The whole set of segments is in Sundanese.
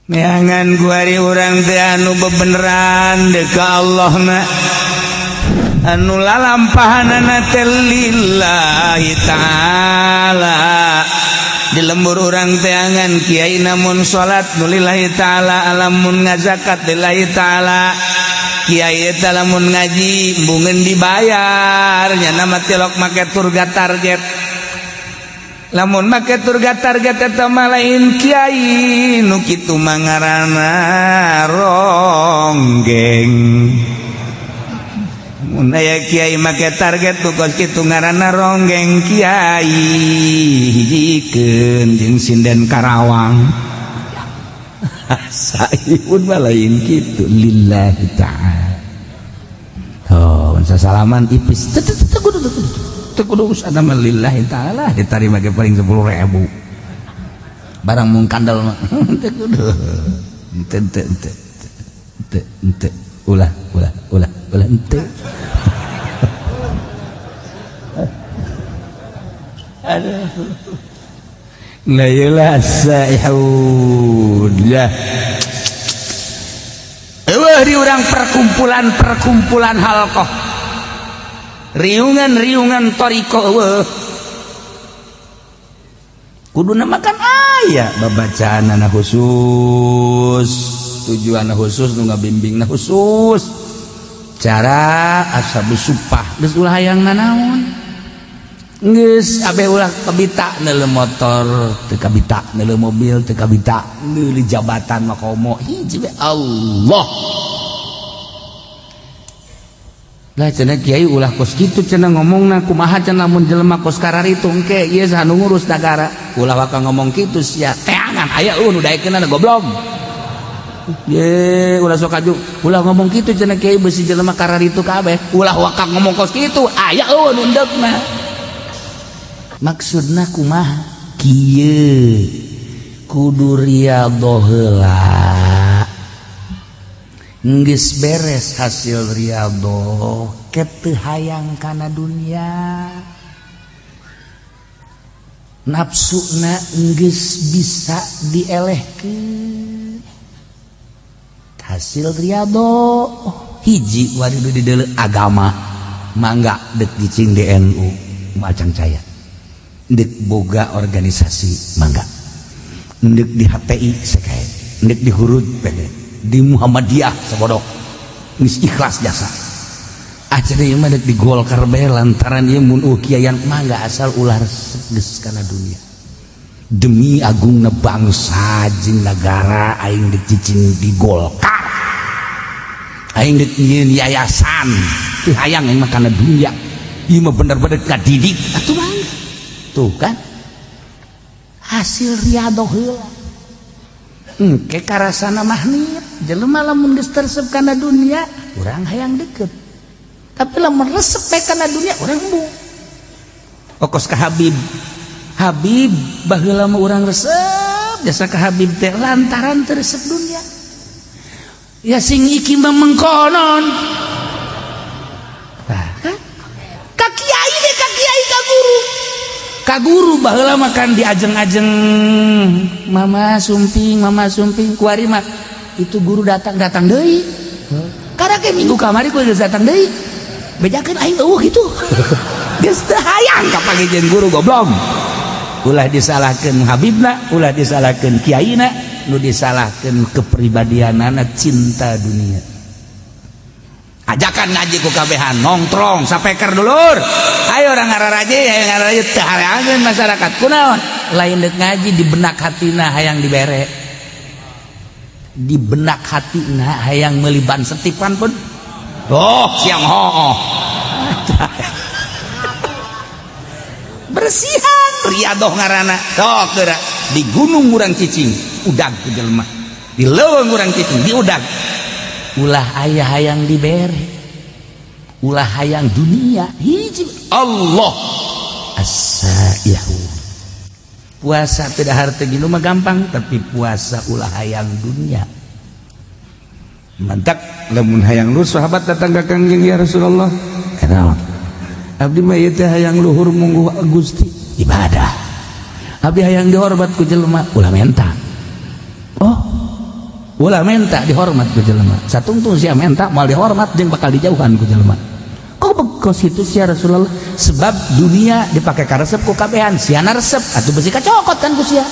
neangan guari urang teh anu bebeneran deka Allah na anu lalampahanana teh lillahi ta'ala di lembur urang teh angan kiai namun salat nulillahi ta'ala alamun ngazakat lillahi ta'ala kiai eta lamun ngaji mbungeun dibayar nya nama tilok make turga target lamun make turga target eta mah lain kiai nu kitu mangarana ronggeng mun aya kiai make target tu kos kitu ngaranna ronggeng kiai hijikeun jeung sinden Karawang saipun mah lain kitu lillahi ta'ala. Oh, sasalaman ipis teu kudu usana mah lillahi ta'ala ditarima ge paling 10.000. Barang mung kandel mah teu kudu. Ente. Ulah ente. Aduh. La ilaha illallah. Eueuh di urang perkumpulan halqah. Riungan toriko eueuh. Kuduna makan aya babacaanna khusus, tujuanna khusus nu ngabimbingna khusus. Cara ashabus supah geus ulah hayang nanaon. Geus abe ulah kabita neuleuh motor, teu kabita neuleuh mobil, teu kabita neuleuh jabatan makomo hiji we Allah. Lah cenah kiai ulah kos kitu cenah ngomongna kumaha cenah mun jelema kos kararitu engke ieu anu ngurus negara. Ulah waka ngomong kitu sia teangan aya nu daekeunna goblok. Ye ulah sok aju ulah ngomong kitu cenah kiai beusi jelema kararitu kabeh. Ulah waka ngomong kos kitu aya nu endegna. Maksudna kumaha kieu kudu riyadhah heula geus beres hasil riyadhah keteu hayang kana dunia nafsuna geus bisa dielehkeun hasil riyadhah hiji waridu di deuleu agama mangga deuk dicing di NU macang caya ndek boga organisasi mangga ndek di HTI sekae ndek di hurud pede di Muhammadiyah sabodok geus ikhlas jasa acara ieu mah ndek di Golkar bae lantaran ieu mun kiayan mangga asal ulah geus kana dunia demi agungna bangsa jeung nagara aing ndek cicing di Golkar aing ndek nyieun yayasan teu hayang aing mah kana dunia ieu mah bener-bener kadidik atuh mangga tuh kan hasil riyadhah heula engke karasana mahnit jelema lamun geus tersep kana dunia urang hayang deukeut tapi lamun resep bae kana dunia urang embung okos ka Habib baheula mah urang resep jasa ka Habib teh lantaran teu resep dunia ya sing iki mah mengkonon kan ka kiai deh ka kiai ka guru baheula makan diajeng-ajeng mama sumping kuari mah itu guru datang deui karena ke minggu kamari ku geus datang deui bejakeun aing eueuh kitu geus teu hayang ka pagejeun guru goblok ulah disalahkeun habibna ulah disalahkeun kiaina nu disalahkeun kepribadianana cinta dunia ajakan ngaji ku kabehan nongtrong sapeker dulur ayo orang ngararaje teu hareangeun masyarakat kunaon lain deuk ngaji di benak hatina hayang dibere di benak hatina hayang meuli ban setipan pun siang hooh bersihan riyadhah ngaranna sok geura di gunung urang cicing udag ku jelema di leuweung urang cicing di udag ulah aya hayang dibere ulah hayang dunia hiji Allah as-saihu puasa teu dahar teu ginu mah gampang tapi puasa ulah hayang dunia mantak lamun hayang luhur sahabat datang ka Kangjeng ya Rasulullah kenaon abdi mah ieu teh hayang luhur mungguh Gusti ibadah abdi hayang dihormat ku jelema ulah menta ulah menta dihormat ku jelema satungtung sia menta moal dihormat jeung bakal dijauhan ku jelema kok bekos itu sia Rasulullah sebab dunia dipake karesep ku kabehan siana resep atuh besi kacokot kan ku sia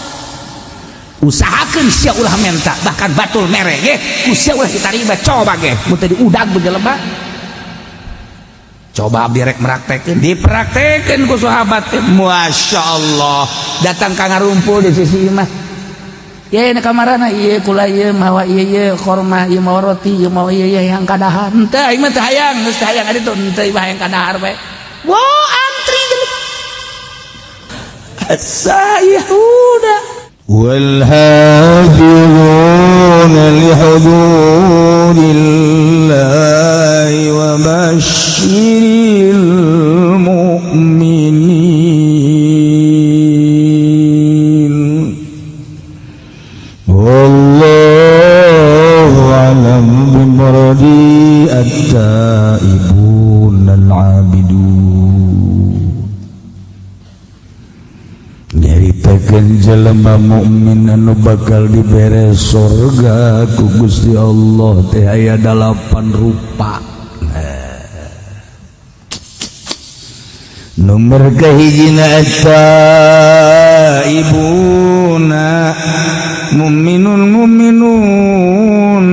usahakeun sia ulah menta bahkan batul mere ge ku sia ulah ditarima coba ge mun teh diudag ku jelema coba abdi rek meraktekeun dipraktekeun ku sahabat teh masyaallah datang ka ngarumpul di sisi imah ya ini kamarana iya kula iya mawa iya korma iya mawa roti iya mawa iya yang kadahar ente aing mah teu hayang geus teu hayang adi tuh ente mah yang kadahar bae wow antri as-sayyihuda wal hafizuna li hudurillahi wa basyiril mu'minin wallahu a'lam bimuradi at-taibun al-abidun nyaritakeun jelema mukmin anu bakal dibere surga ku Gusti Allah teh aya 8 rupa nomor kahijina at-taibuna mu'minun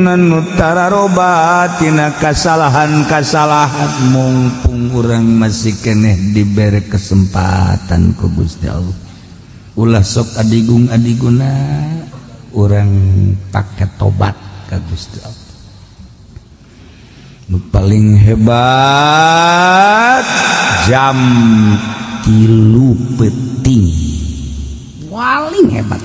anu tararobatina kasalahan-kasalahan mumpung urang masih keneh dibere kesempatan ku Gusti Allah ulah sok adigung-adiguna urang pake tobat ka Gusti Allah nu paling hebat jam 3 peuting paling hebat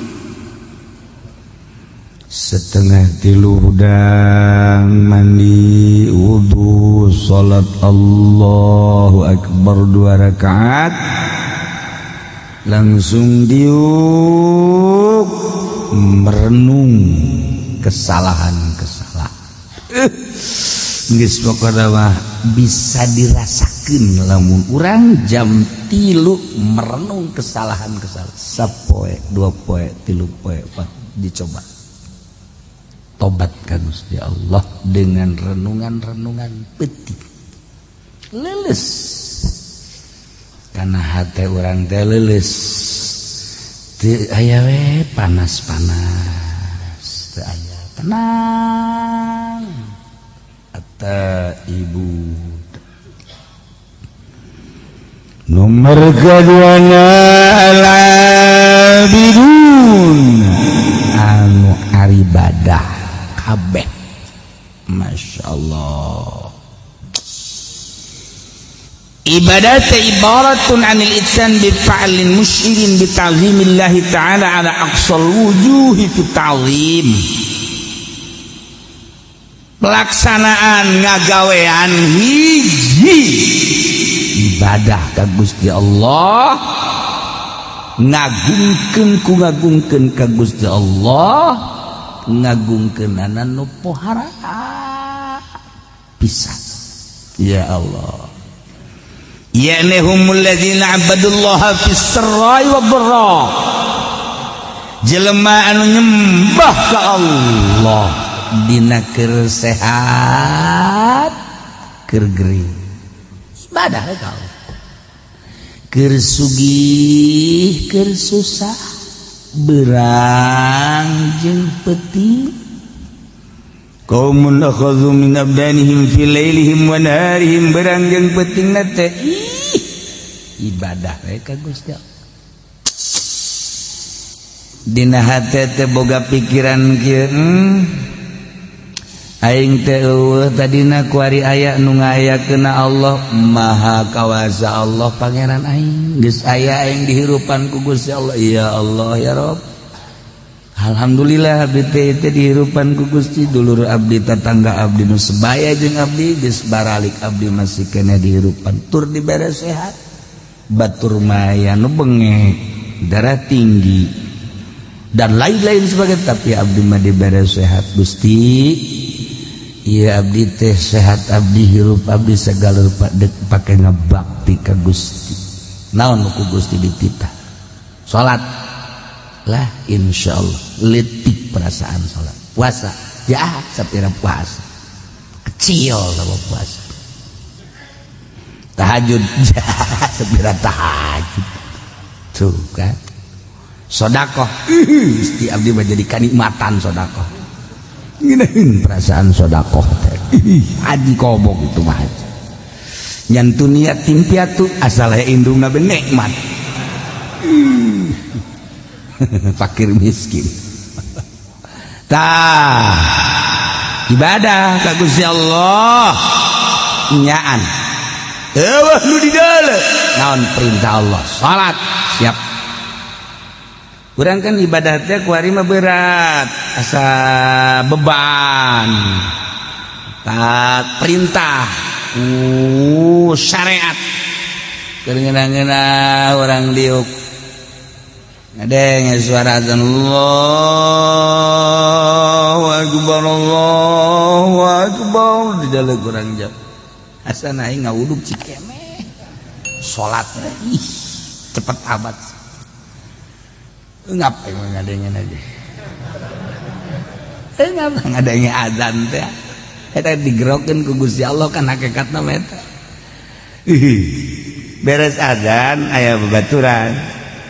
setengah 3 udang mandi wudu salat Allahu Akbar 2 rakaat langsung diuk merenung kesalahan-kesalahan geus pokona mah bisa dirasakeun lamun urang jam 3 merenung kesalahan-kesalahan sapoe 2 poe 3 poe 4 dicoba tobat ka Gusti Allah dengan renungan-renungan peuting leles karena hati orang teh leles teu aya we panas-panas teu aya tenang ata ibu nomor keduanya al-abidun anu aribadah kabeh masyaallah ibadat ibaratun anil itsan bi fa'lin musyirin bi ta'zimillah ta'ala ala aqsal wujuhi fi ta'zim pelaksanaan ngagawean hiji ibadah ka Gusti Allah ngagungkeun ka Gusti Allah ngagungkeunana nu pohara pisan ya Allah ya'nihumul ladzina abadullaha fis sirri wa dharra jelema anu nyembah ka Allah dina keur sehat keur geuring ibadah ka Allah keur sugih keur susah berang jeung peuting qaumun akhadhu min abdanihim fi lailihim wa naharihim berang jeung peutingna teh ibadah we ka Gusti Allah dina hate teh boga pikiran kieu aing teh eueuh tadina ku ari aya nu ngayakeunna Allah maha kawasa Allah pangeran aing geus aya aing dihirupan ku Gusti Allah ya Allah ya Rabb alhamdulillah abdi teh dihirupan ku Gusti dulur abdi tetangga abdi nu sebaya jeung abdi geus baralik abdi masih keneh dihirupan tur dibere sehat batur maya nu bengek darah tinggi dan lain-lain sebagainya tapi abdi mah dibere sehat Gusti iya abdi teh sehat abdi hirup abdi segala rupa dek pake ngabakti ka Gusti naon ku Gusti dititah salat lah insyaallah letik perasaan salat puasa ya sapira puasa kecil kalau puasa tahajud ya sapira tahajud tuh kan sodakoh isti abdi mah jadi kanikmatan sodakoh ngeunaheun perasaan sodakoh teh haji kobok itu mah nyantun niat timpiatu asal indungna be nikmat fakir miskin tah ibadah ka Gusti Allah nyaan eueuh nu di deuleu naon perintah Allah salat siap. Urang kan ibadah teh ku ari mah berat asa beban taat perintah syariat keur ngeuna urang diuk ngadeng suara azan Allahu akbar di dalam kurang jam asa naik ngawuduk cikeme salat ih cepet abad ngapain ngadengin aja ngapa ngadengin azan teh eta digerokeun ku Gusti Allah kan hakikatna eta beres azan aya babaturan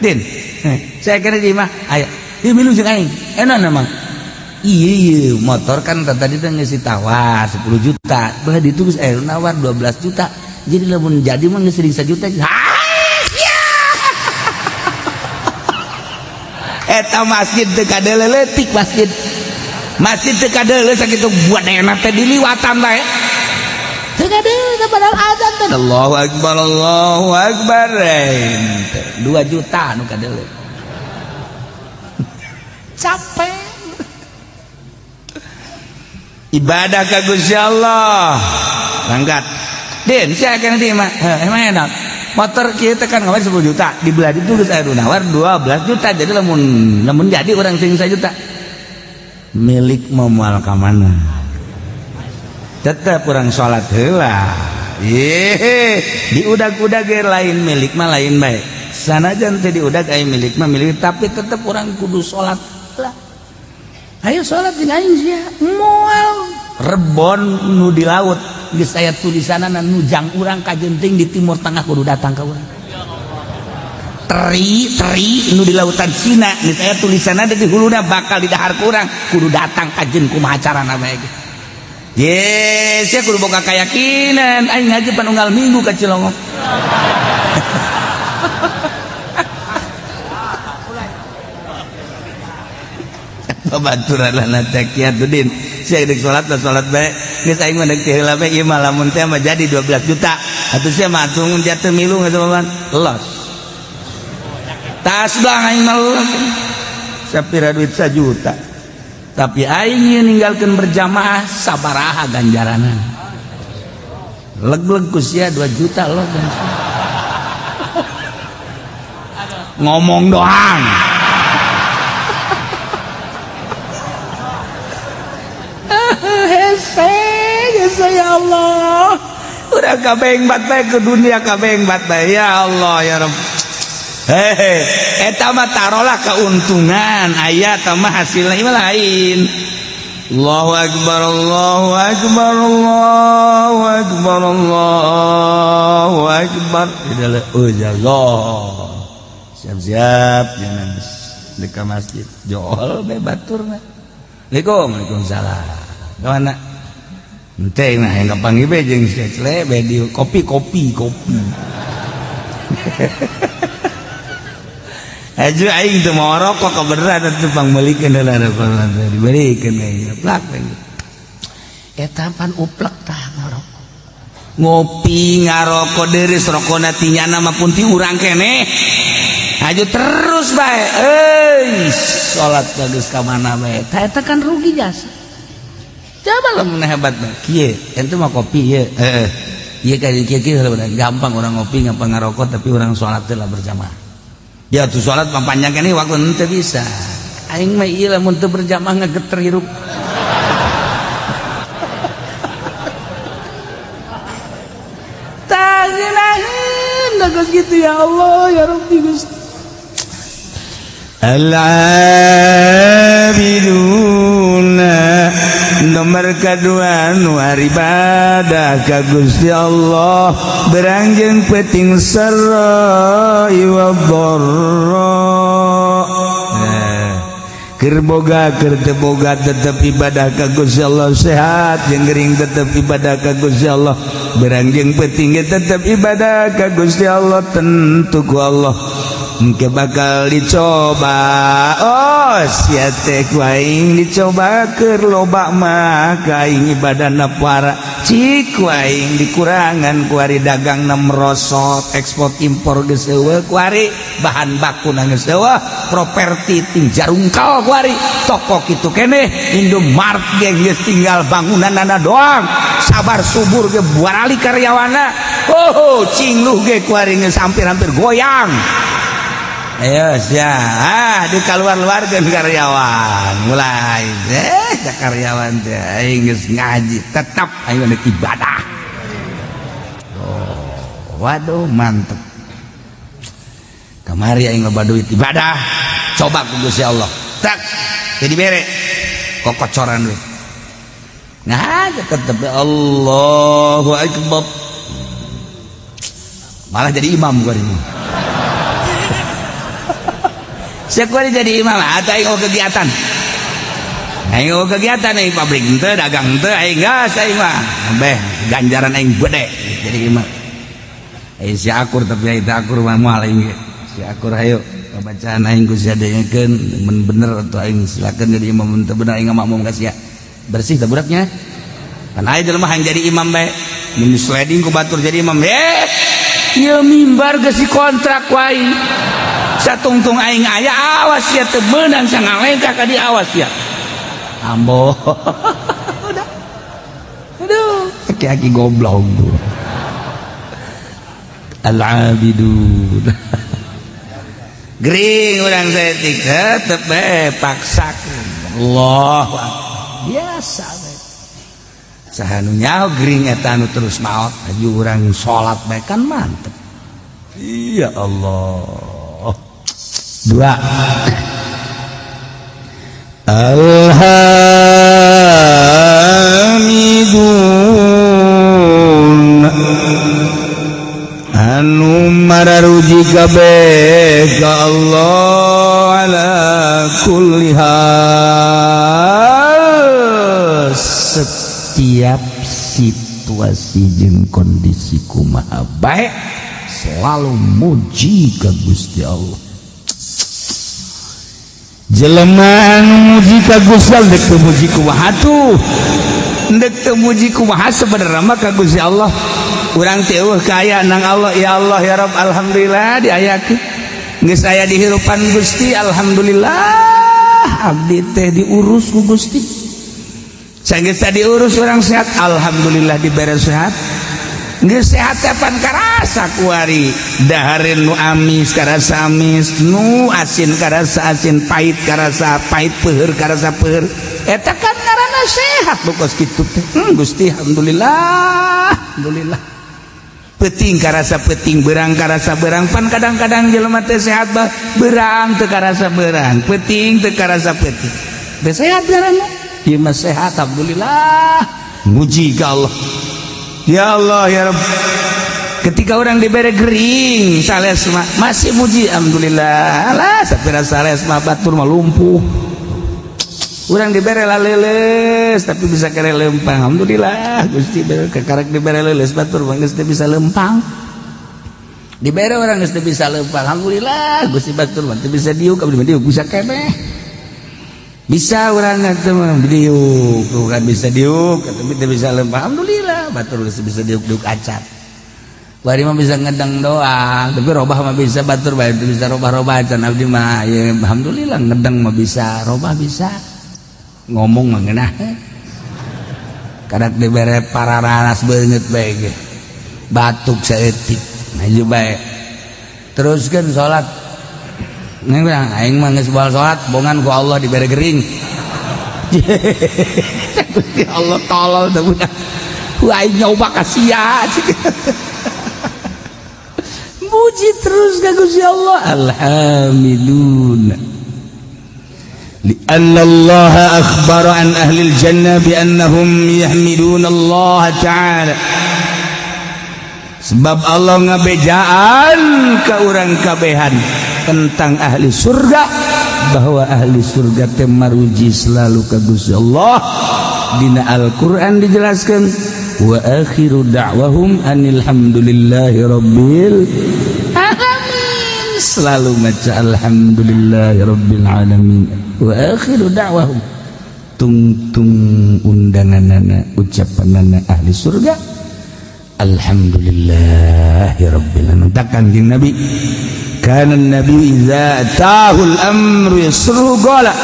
din saya kira di mah aya ieu milu jeung aing enak namang iya motor kan tadi teh geus ditawar 10 juta belah ditulis nawar 12 juta jadi lamun jadi mah geus 1 juta eta masjid teu kadeleletik masjid teu kadeuleu sakitu buat enak teh diliwatan bae teu kadeuleu padahal azan teh Allahu akbar 2 juta anu kadeuleu capek ibadah ka Gusti Allah berangkat din saya akan di mah emang enak motor kita kan ngawar 10 juta dibelah ditulis aya nawar 12 juta jadi lamun jadi orang sing 1 juta milik moal ka mana tetep urang salat heula diudag-udag ge lain milik mah lain bae sanajan teh diudag aya milik mah milik tapi tetep urang kudu salat heula ayo salat jeung aing sia moal rebon nu di laut geus aya tulisanana nujang urang ka genting di timur tengah kudu datang ka urang teri nu di lautan Cina geus aya tulisanana di huluna bakal di dahar ku urang kudu datang ka jeung kumaha carana bae ge yes ya kudu boga kayakinan aing ngaji pan unggal minggu ka Cilongok babaturan lana takiat din sia deuk salat bae geus aing mah deuk teh heula bae ieu mah lamun teh mah jadi 12 juta atuh sia mah atung jatuh milu ngasababan los tas bang aing mah sapira duit 1 juta tapi aing ieu ninggalkeun berjamaah sabaraha ganjaranna leg-leg ku sia 2 juta lo ngomong doang ya Allah udah kabengbat bae ke dunia kabengbat bae ya Allah ya Rabb eta mah tarolah keuntungan aya tah mah hasilna ieu lain Allahu akbar Allahu akbar Allahu akbar Allahu akbar Allah siap-siap jangan dekat masjid jol bae baturna Waalaikumsalam kawana ente nah yang kapanggih be jeung cecle be di kopi aju aing teu mau rokok kebeneran atuh pangmelikeun heula dibelikeun aing plak eta pan uplek tah ngarokok ngopi ngarokok deureus rokona tinyana mah pun ti urang keneh aju terus bae salat geus ka mana bae tah eta kan rugi jasa coba lamun hebat bae kieu ente mah kopi ieu ieu ka kieu gampang orang ngopi gampang ngarokok tapi orang salat teh lah berjamaah ya tuh salat panjang keneh waktu teu bisa aing mah ieu lamun teu berjamaah ngageter hirup taginahin geus gitu ya Allah ya Rabbi Gusti al-abiduna nomor kedua nu ibadah ka Gusti Allah berangjeng peting sarai wa dharra keur boga keur teu boga tetep ibadah ka Gusti Allah sehat jeung gering tetep ibadah ka Gusti Allah berangjeng peting tetep ibadah ka Gusti Allah tentu ku Allah engke bakal dicoba oh sia teh ku aing dicoba keur loba mah ka aing ibadahna para cik ku aing dikurangan ku ari dagangna merosot ekspor impor geus eueuh ku ari bahan bakuna geus eueuh properti ting jarungkal ku ari toko kitu keneh Indomart ge geus tinggal bangunanna doang sabar subur ge buarali karyawanna oh cingluh ge ku ari geus hampir-hampir goyang. Ayo sia di keluar-luarkeun karyawan mulai karyawan teh aing geus ngaji tetap aing mah ibadah. Oh, waduh mantep. Kamari aing loba duit ibadah coba ku Gusti Allah. Tak jadi bere kokocoran we. Nah, tetep Allahu Akbar. Malah jadi imam gua ini. Sekali jadi imam atau aing kegiatan aing pabrik henteu dagang henteu aing gas aing mah beh ganjaran aing gede jadi imam si akur tapi itu akur mah moal aing si akur hayu bacaan aing ku sadeungeun mun bener atau aing silakan jadi imam mun teu bener aing makmum ka sia bersih teh buraknya kan aya jelema yang jadi imam bae mun sliding ku batur jadi imam ieu mimbar geus dikontrak wae satungtung aing aya awas ya teu meunang sangalengka ka di awas ya ambo udah aduh aki-aki goblok al-abidun gering urang setik tetep paksakeun Allah biasa we saha nu nyaho gering eta nu terus maot aju urang salat bae kan mantep iya Allah. Dua Alhamidun anu mararuji kabeh ka Allah ala kulli hal setiap situasi jeung kondisi kumaha bae selalu muji ka Gusti Allah. Jelema anu muji ka Gusti Allah dek teu muji kumaha atuh dek teu muji kumaha sebenarnya mah ka Gusti Allah urang teh eueuh kaya nang Allah ya Allah ya Rabb alhamdulillah diayakeun geus aya di hirupan Gusti alhamdulillah abdi teh diurus ku Gusti saenggeus diurus urang sehat alhamdulillah dibere sehat geus sehat tepan karasa kuari dahareun nu amis karasa amis nu asin karasa asin pahit karasa pahit peuheur karasa peuheur eta kan ngaranna sehat bokos kitu teh Gusti alhamdulillah alhamdulillah peuting karasa peuting beurang karasa beurang pan kadang-kadang jelema teh sehat bah beurang teu karasa beurang peuting teu karasa peuting teh sehat ngaranna ieu mah sehat alhamdulillah muji ka Allah. Ya Allah ya Rabb ketika orang diberi gering sales masih muji alhamdulillah lah sapira sales mah batur mah lumpuh orang diberi laleles tapi bisa kere lempang alhamdulillah Gusti kekarek diberi leles batur mah geus teu bisa lempang diberi orang geus teu bisa lempang alhamdulillah Gusti batur mah teu bisa diuk abdi mah diuk bisa keneh bisa orang teh mah diuk bukan bisa diuk tapi teu bisa lempang alhamdulillah batur bisa diuk-diuk acat bari mah bisa ngedeng doang tapi robah mah bisa batur bae bisa robah-robah acan abdi mah ya alhamdulillah ngedeng mah bisa robah bisa ngomong mah ngeunah kadak dibere pararanas beungeut bae ge batuk saeutik maju bae teruskeun salat neng bilang aing mah geus baal salat bongan ku Allah dibere gering Gusti Allah tolol teh budak wah nyoba kasia muji terus ka Gusti Allah alhamdulillah li'anna Allah akhbara an ahli al-jannah bi annahum yahmiduna Allah ta'ala sebab Allah ngabejaan ka urang kabehan tentang ahli surga bahwa ahli surga teh maruji selalu ka Gusti Allah dina Al-Qur'an dijelaskan wa akhiru da'wahum anil hamdulillahi rabbil alamin selalu maca alhamdulillahi rabbil alamin wa akhiru da'wahum tung undanganana ucapanana ahli surga alhamdulillahi rabbil alamin takkan jeung nabi kana nabi idza atahul amru yasru qala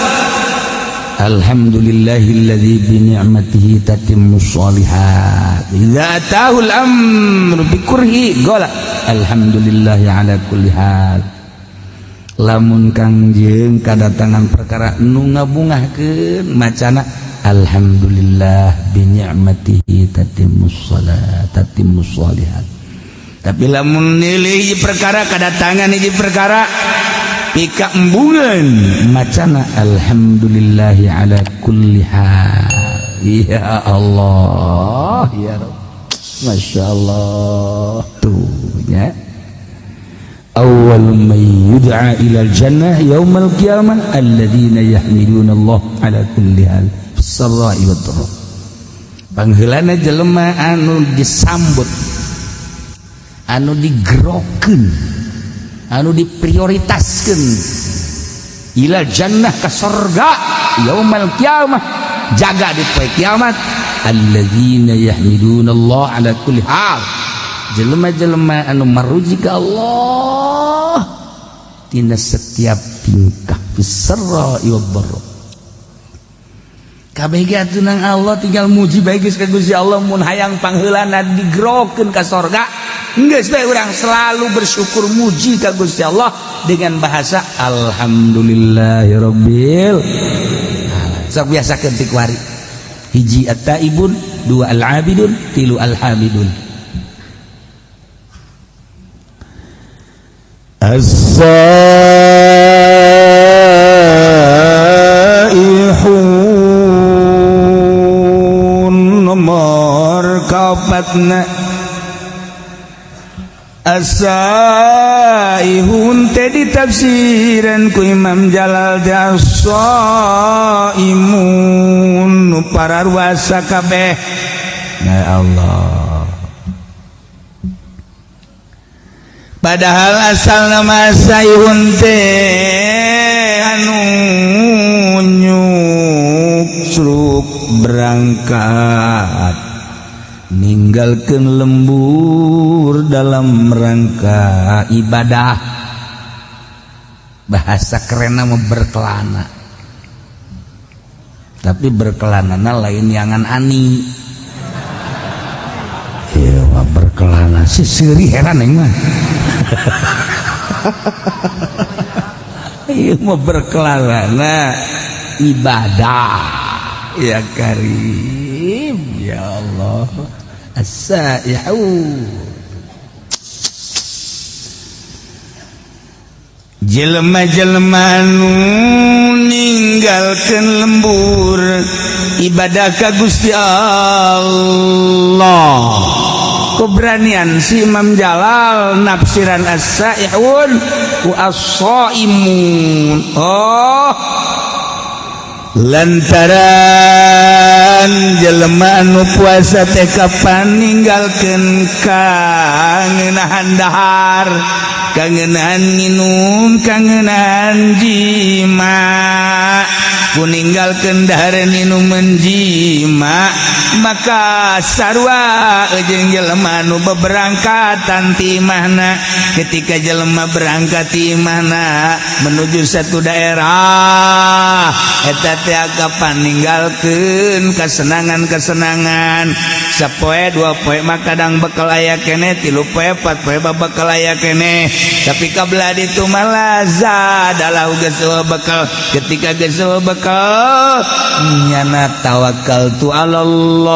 alhamdulillahilladzi bi ni'matihi tatimmus shalihat idza atahul amru bi kurhi qala alhamdulillahi ala kulli hal lamun kangjeng kadatangan perkara nu ngabungahkeun macana alhamdulillah bi ni'matihi tatimmus shalihat tapi lamun nilai perkara kadatangan hiji perkara pika embungan macana alhamdulillahi ala kulli hal ya Allah ya Rabb Masya Allah tuh ya awal man yud'a ila al-jannah yaumal qiyamah alladzina yahmiduna Allah ala kulli hal bis-sarra'i wad-dharra pangheulana jelema anu disambut anu digerokeun anu diprioritaskeun ila jannah ka surga yaumal qiyamah jaga di poe kiamat alladzina yahmiduna Allah ala kulli hal jelema-jelema anu maruji ka Allah tina setiap tingkah bisarra wad-dharra kabeh ge atuh Allah tinggal muji bae geus ka Gusti Allah mun hayang pangheulana digerokeun ka surga geus bae urang selalu bersyukur muji ka Gusti Allah dengan bahasa alhamdulillahirabbil alamin sok biasakeun ti kuari hiji at-taibun dua al-abidun tilu al-hamidun as-saihun nomor kaopatna as-saihun teh ditafsiran ku Imam Jalal as-saimun nu pararwasa kabeh ya Allah padahal asal nama saihun teh anu nyuksruk berangkat ninggalkeun lembur dalam rangka ibadah bahasa kerenna mah berkelana tapi berkelanana lain yangan ani iya mah berkelana si seuri heran yang mah iya mah berkelana ibadah ya Karim ya Allah as-saihun jelema-jelema nu ninggalkeun lembur ibadah ka Gusti Allah keberanian si Imam Jalal nafsiran as-saihun ku as-saimun lantaran jelema anu puasa teh kapan ninggalkeun kangenahan dahar kangenahan minum kangenahan jima kuninggalkeun dahar minum menjima maka sarua jeung jelema anu beberangkatan ti imahna ketika jelema berangkat ti imahna menuju satu daerah eta teh kapan ninggalkeun kesenangan-kesenangan sapoe dua poe mah kadang bekal aya keneh tilu poe pat poe bakal aya keneh tapi kabla ditu malaza adalah geus bekal ketika geus bekal nyana tawakal tu Allah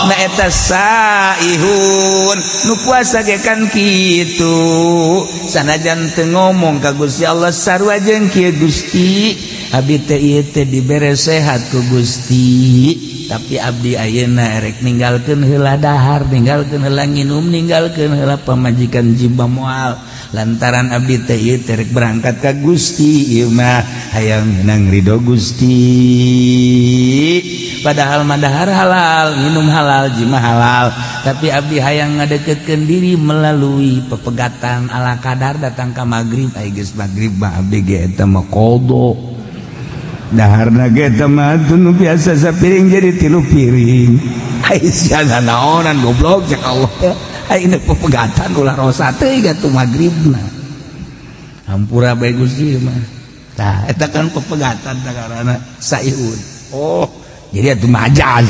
na eta saihun nu puasa ge kan kitu sanajan teu ngomong ka Gusti Allah sarua jeung kieu Gusti Gusti abdi teh ieu teh dibere sehat ku Gusti tapi abdi ayeuna erek ninggalkeun heula dahar ninggalkeun heula nginum ninggalkeun heula pamajikan jibah moal lantaran abdi teh ieu teh rek berangkat ka Gusti ieu mah hayang menang ridho Gusti padahal mah dahar halal minum halal jimah halal tapi abdi hayang ngadeukeutkeun diri melalui pepegatan ala kadar datang ka magrib ai geus magrib mah abdi ge eta mah qada daharna ge eta mah tunu biasa sapiring jadi 3 piring ai sia naonan goblok cek Allah ai ini pepegatan ulah rosa teh gatu magribna hampura bae Gusti mah tah eta kan pepegatan tagarana saihun oh jadi atuh majaz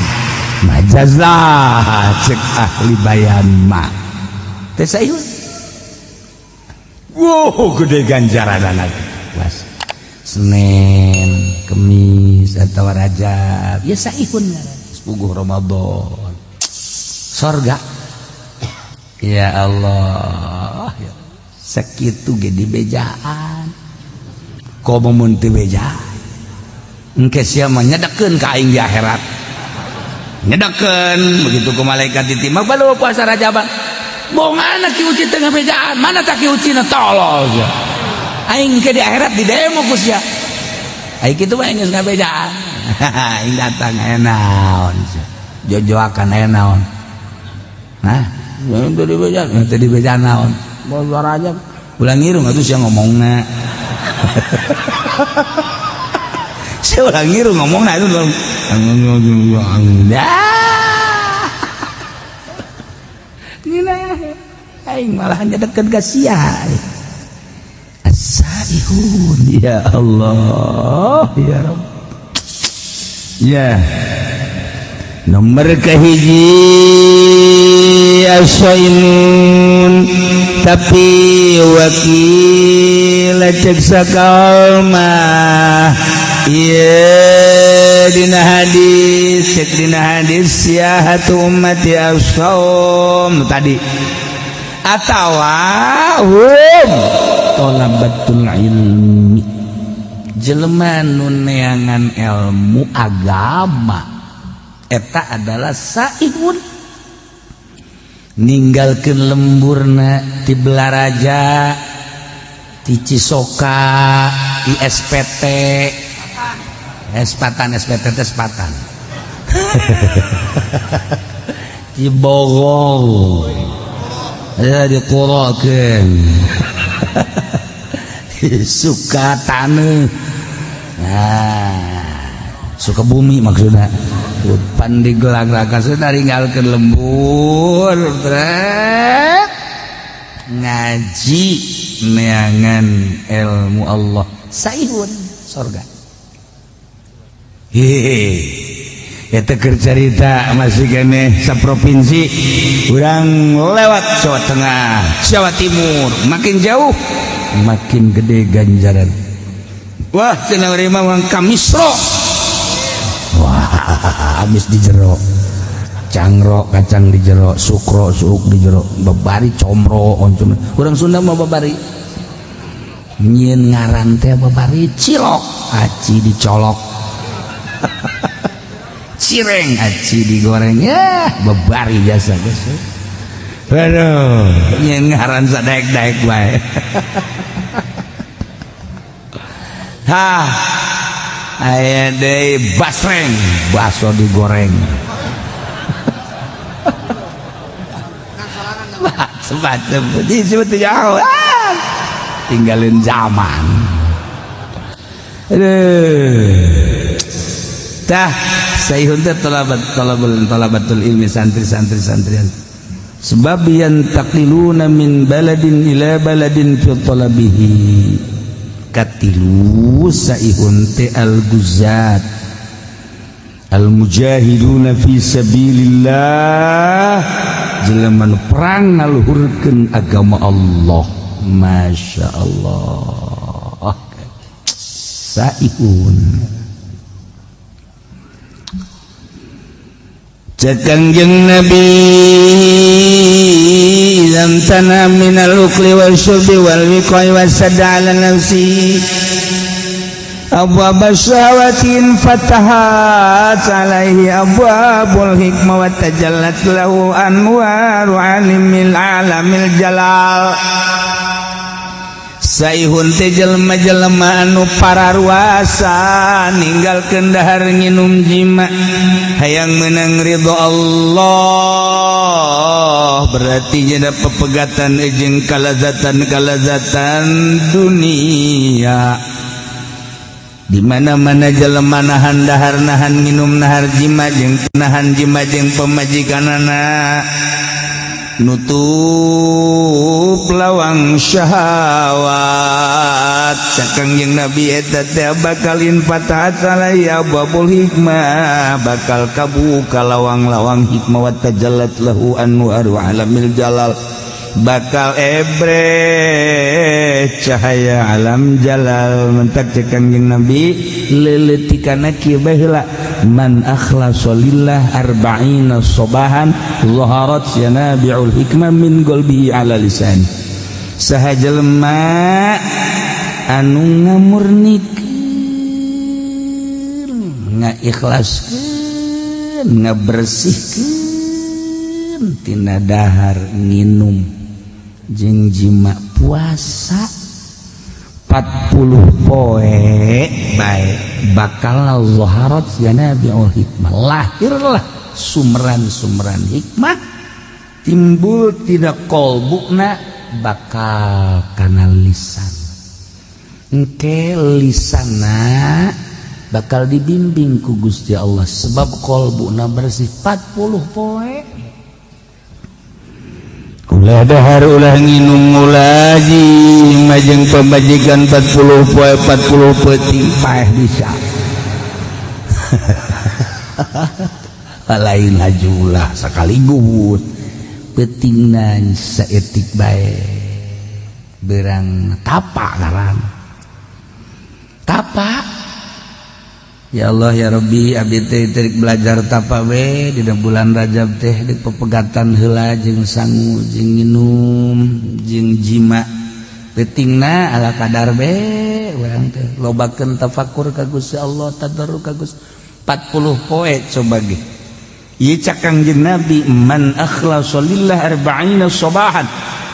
lah cek ahli bayan mah teh saihun wow gede ganjaran anak was Senin Kemis atau Rajab ya saihun sepuguh Ramadan sorga ya Allah ya. Sakitu ge dibejaan komo mun teu bejaan engke sia mah nyedekeun ka aing di akhirat nyedekeun begitu ku malaikat ditimbang balu puasa Rajaban bonganna ki uci teu ngabejaan mana tak ki ucina tolol ya aing ke di akhirat di demo ku sia aing kitu mah geus ngabejaan aing datang enaon jojoakan enaon hah tadi bejaan tadi bejaan naon puasa Rajab ulang ngirung atuh sia ngomongna saya orang ngiru ngomongna itu dong aing malah nyedekeun ka sia as-saihun ya Allah ya Rabb ya nomor kahiji as-saimun tapi wakil cek sakalma iya dina hadis cek dina hadis siyahatu ummati as-saum tadi atawa talabatul ilmi jelema nu neangan ilmu agama eta adalah saihun ninggalkeun lemburna ti Belaraja ti Cisoka ti SPT SPT teh sepatan di Bogor ya diqurakeun suka taneuh suka bumi maksudna pan digelag-lagan sudah ninggalkeun lembur ngaji neangan ilmu Allah saihun surga eta keur carita masih kene saprovinsi urang lewat Jawa Tengah Jawa Timur makin jauh makin gede ganjaran wah cenah urang mah kamisro wah habis di jero cangro kacang di jero sukro suuk di jero babari comro oncom urang Sunda mah babari nyieun ngaran teh babari cilok aci dicolok cireng aci digoreng ya babari biasa guys waduh nyieun ngaran sadaek-daek bae ha aya deui basreng bakso digoreng semacam disebut jauh tinggalin zaman tah saihun teh talabatul ilmi santri-santrian sebab yantaqiluna min baladin ila baladin fi talabihi katilu saihun teh al-guzat al-mujahiduna fi sabilillah jelema nu perang ngaluhurkeun agama Allah masya Allah saihun Kangjeng Nabi lam tanam minal ukli wal syurbi wal wiqai wasadda ala nafsi abwaaba syawatin fatahat alaihi abwaabul hikmah wa tajallat lahu anwaru alimil alamil jalal. Saihun teh jelema-jelema anu pararuasa ninggalkeun dahar nginum jima hayang meunang ridho Allah, berarti nya pepegatan jeung kalazatan dunia. Di mana-mana jelema nahan dahar nahan minum nahar jima jeung nahan jima jeung pemajikanana nutup lawang syahwat. Cakang jeung Nabi eta teh bakalin fatahat alaihi abwaabul hikmah, bakal kabuka lawang-lawang hikmah wa tajallat lahu anwaru alamil jalal, bakal ebre cahaya alam jalal. Mentak cekang jeung Nabi leuletikana kieu bae heula, man akhlasa lillah arba'ina sabahan zaharat yanabi'ul hikmah min qalbihi ala lisan. Saha jelema anu ngamurnikeun, ngaikhlaskeun, ngabersihkeun tina dahar nginum jeung jima puasa 40 poe bae, bakal zaharat yanabi'ul hikmah, lahirlah sumran-sumran hikmah timbul tina qalbuna, bakal kana lisan. Engke lisanna bakal dibimbing ku Gusti Allah sebab qalbuna bersih 40 poe. Ulah dahar ulah nginum ulah jima jeung pamajikan 40 poe 40 peuting paeh bisa. Lain hajulah sakaligus peutingna saeutik bae berang tapa ngaran tapa. Ya Allah ya Rabbi, abdi teh terik belajar tapa we dina bulan Rajab teh di pepegatan heula jeung sangu jeung nginum jeung jima peutingna ala kadar we urang teh lobakeun tafakur ka Gusti Allah, tadarruk ka Gusti 40 poe coba ge. Ieu cakang jeung Nabi, man akhlasa lillah arba'ina sabahan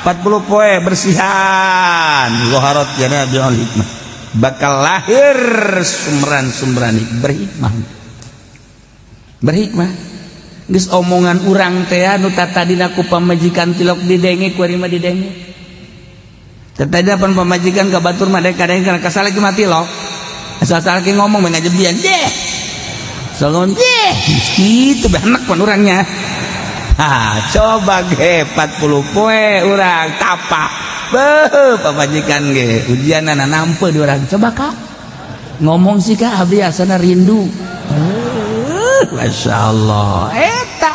40 poe bersihan zaharat yanabi'ul hikmah, bakal lahir sumran-sumran berhikmah. Geus omongan urang teh anu tatadina ku pamajikan tilok didenge ku ari mah didenge. Tatadina pan pamajikan ka batur mah kadang kana kasale ki mati lo. Asal-asal ki ngomong mah ngajebian deh. Salon deh. Kitu benak pan urangnya. Ha, coba ge 40 poe urang tapa. Beuh pamajikan ge ujianana nampe di urang. Coba Kak. Ngomong sih Kak abdi asana rindu. Masyaallah eta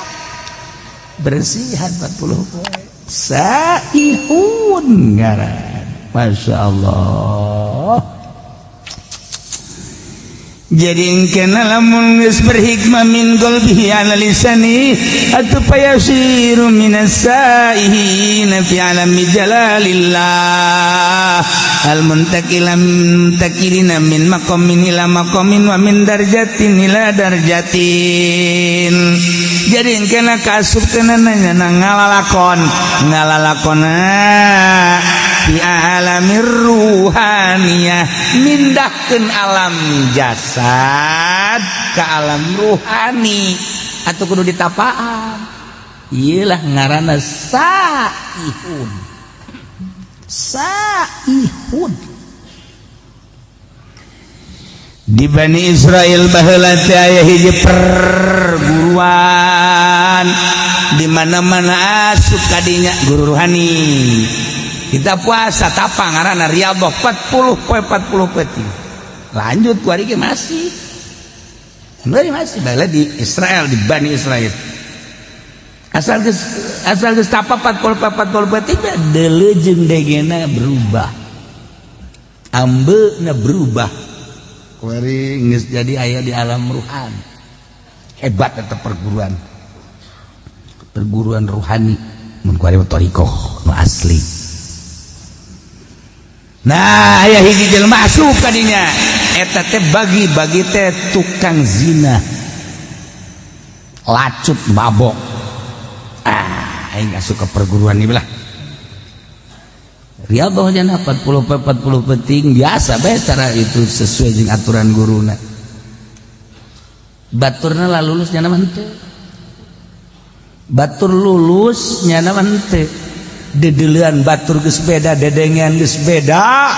bersihan 40 poe saihun ngaran. Masyaallah. Jadi engkena lamun geus berhikmah min qalbihi ala lisani atuh payasiru minas saihina fi alami jalalillah al muntaqilam takilina min maqamin ila maqamin wa min darjatin ila darjatin. Jadi engkena kasub tenana ngalalakona fi alamir ruhaniyah, mindahkeun alam jasad ke alam ruhani atuh kudu ditapaan. Iyalah ngaranna saihun. Saihun. Di Bani Israel baheula teh aya hiji perguruan di mana-mana asup kadinya guru ruhani. Kita puasa tapa ngaranna riyadhah 40 poe 40 peuting. Lanjut ku ari ge masih. Masih bae di Israel, di Bani Israel. Asal geus tapa 40 peuting deuleu jeung degena berubah. Ambeuna berubah. Kuari geus jadi aya di alam ruhan. Hebat eta perguruan. Perguruan ruhani mun kuari thariqah nu asli. Nah, aya hiji jelema asup kadinya. eta teh bagi teh tukang zina lacut mabok. Aing asup ke perguruan ieu lah riyadhahnya 40 penting biasa bae cara itu sesuai jeung aturan guruna. Baturna lah lulus nya mah henteu. Batur lulus nya mah henteu. Dedeuleun batur geus beda, dedengean geus beda.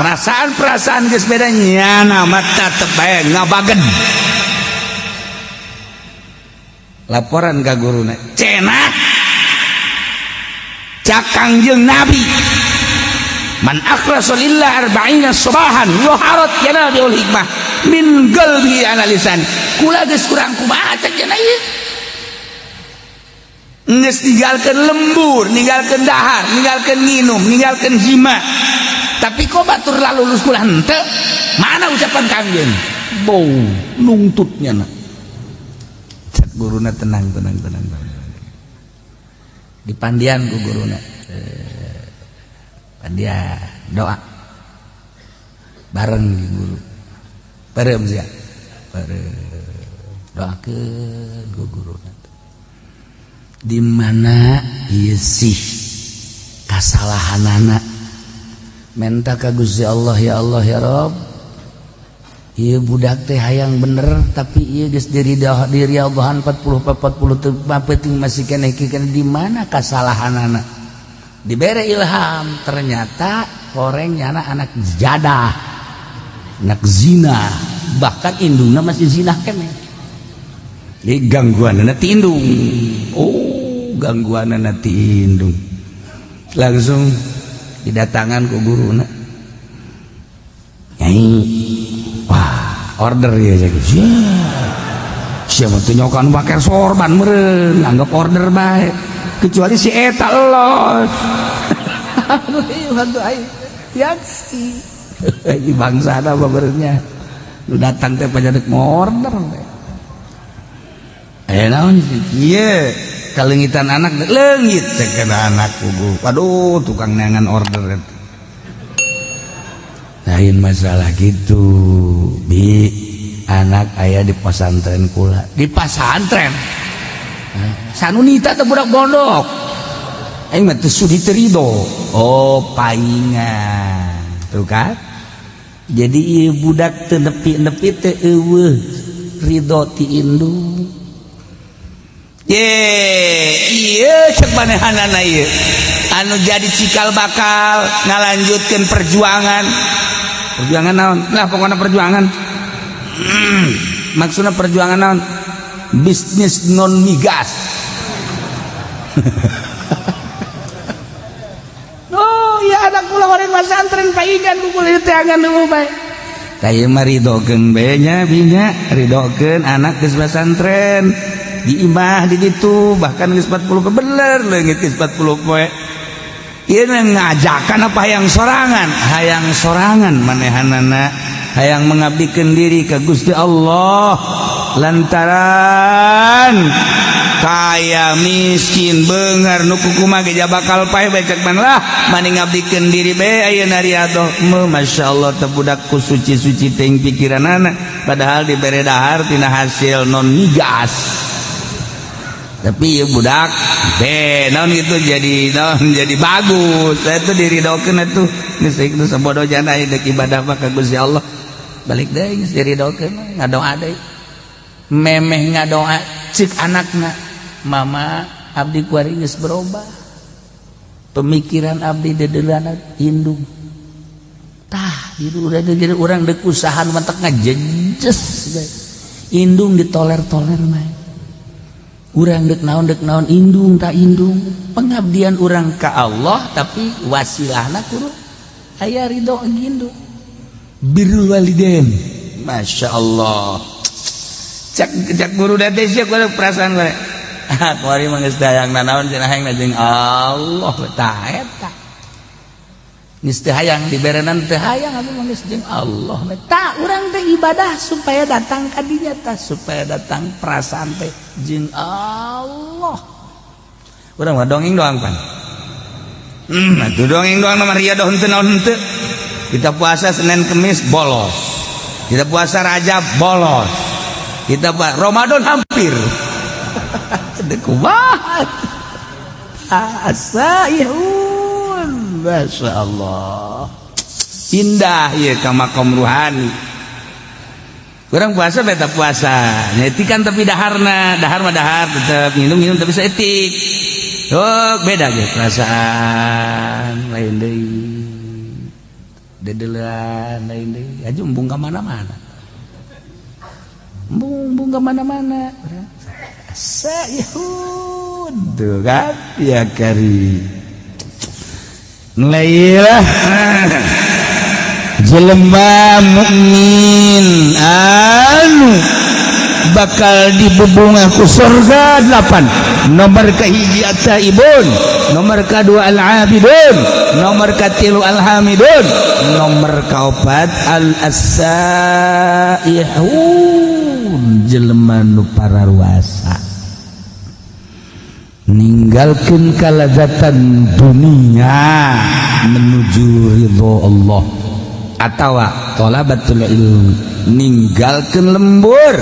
Perasaan geus beda nya mah tetep bae ngabagen. Laporan ka guruna, cenah Kangjeng Nabi man akhlasa lillah arba'ina subahan waharat yana biul hikmah min qalbi ala lisan kula geus kurang kumaha cek cenah ieu geus ninggalkeun lembur ninggalkeun dahar ninggalkeun nginum ninggalkeun jima tapi kok batur lalu lulus kula henteu mana ucapan kangjeng bau nungtutnya na cek guruna tenang dipandian ku guruna pandian doa bareng di guru bareng sia doakeun ku guruna di mana ieu sih kasalahanana menta ka Gusti Allah ya Rabb ieu budak teh hayang bener tapi ieu geus diriadahan 40 teu penting masih keneh di mana kasalahanana dibere ilham ternyata korengnya anak jadah anak zina bahkan indungna masih zina keneh jadi gangguanana ti indung gangguanana ti indung langsung didatangan ku guruna nyai wah order ya siapa tuh nyokan bakar sorban meureun anggap order bae kecuali si eta los aduh aing yaksi di bangsa ada babernya lu datang teh pajadik mau order naon ieu kalengitan anak leungit cek kana anak kugu waduh tukang neangan order lain masalah gitu bi anak aya di pesantren kula di pesantren sanunita teh budak bondok aing mah teu sudi teu ridho paingan tuh kan jadi ieu budak teu nepi-nepi teh eueuh ridho ti indung ieu cek manehanana ieu anu jadi cikal bakal ngalanjutkeun perjuangan naon lah pokona perjuangan maksudna perjuangan naon bisnis non migas ya anak kula horeng pesantren paingan ku kula teh angan nu bae tah mah ridokeun bae nya binya ridokeun anak geus pesantren di imah di ditu bahkan geus 40 bener leungit geus 40 poe ieu ngajakan apa hayang sorangan manehanana hayang mengabdikeun diri ka Gusti Allah lantaran kaya miskin beungar nu kukumaha ge bakal pae becek man lah mani ngabdikeun diri bae ayeuna riyadhah masyaallah teh budak ku suci-suci teh pikiranana padahal dibere dahar tina hasil non migas tapi ieu budak naon gitu jadi bagus saya tuh diridokeun atuh geus itu sabodo jana aya deuk ibadah ka Gusti Allah balik deui geus diridokeun ngadoa deui memeh ngadoa cik anakna mama abdi kuari geus berubah pemikiran abdi dedeuleuna indung tah jadi urang deuk usaha mantek ngajejes indung ditoler-toler mah urang dek naon indung tak indung pengabdian urang ka Allah tapi wasilahna kudu aya ridho indung birrul walidain masyaallah cak guru date sia kudu perasaan bare kuari mah geus dayangna naon cenah hayang jeung Allah tah eta geus teu hayang diberenan teu hayang atuh mah geus jeung Allah tah urang teh ibadah supaya datang ka dinya tah supaya datang perasaan teh jeung Allah urang mah dongeng doang pan atuh dongeng doang mah riyadhah henteu naon henteu kita puasa Senin Kemis bolos Kita puasa Rajab bolos. Kita Ramadan hampir. Dekumat. Asaihun. Masya Allah. Indah ya ka makom ruhani. Kurang puasa beta puasa. Nyetikan tapi dahar mah dahar tetap minum tapi seetik. Oh beda gitu perasaan lain deui. Dedelan lain deui. Aju embung ka mana-mana. Embung ka mana-mana. Sayhun. Tuh kan ya kari. Lailah. Jelema mukmin anu bakal dibebungah ku surga 8. Nomor kahiji at-taibun, nomor kedua al-abidun, nomor katilu al-hamidun, nomor kaopat al-asaihun. Jelema nu pararuasa ninggalkeun kalazatan dunia menuju ridho Allah, atawa thalabatul ilm ninggalkeun lembur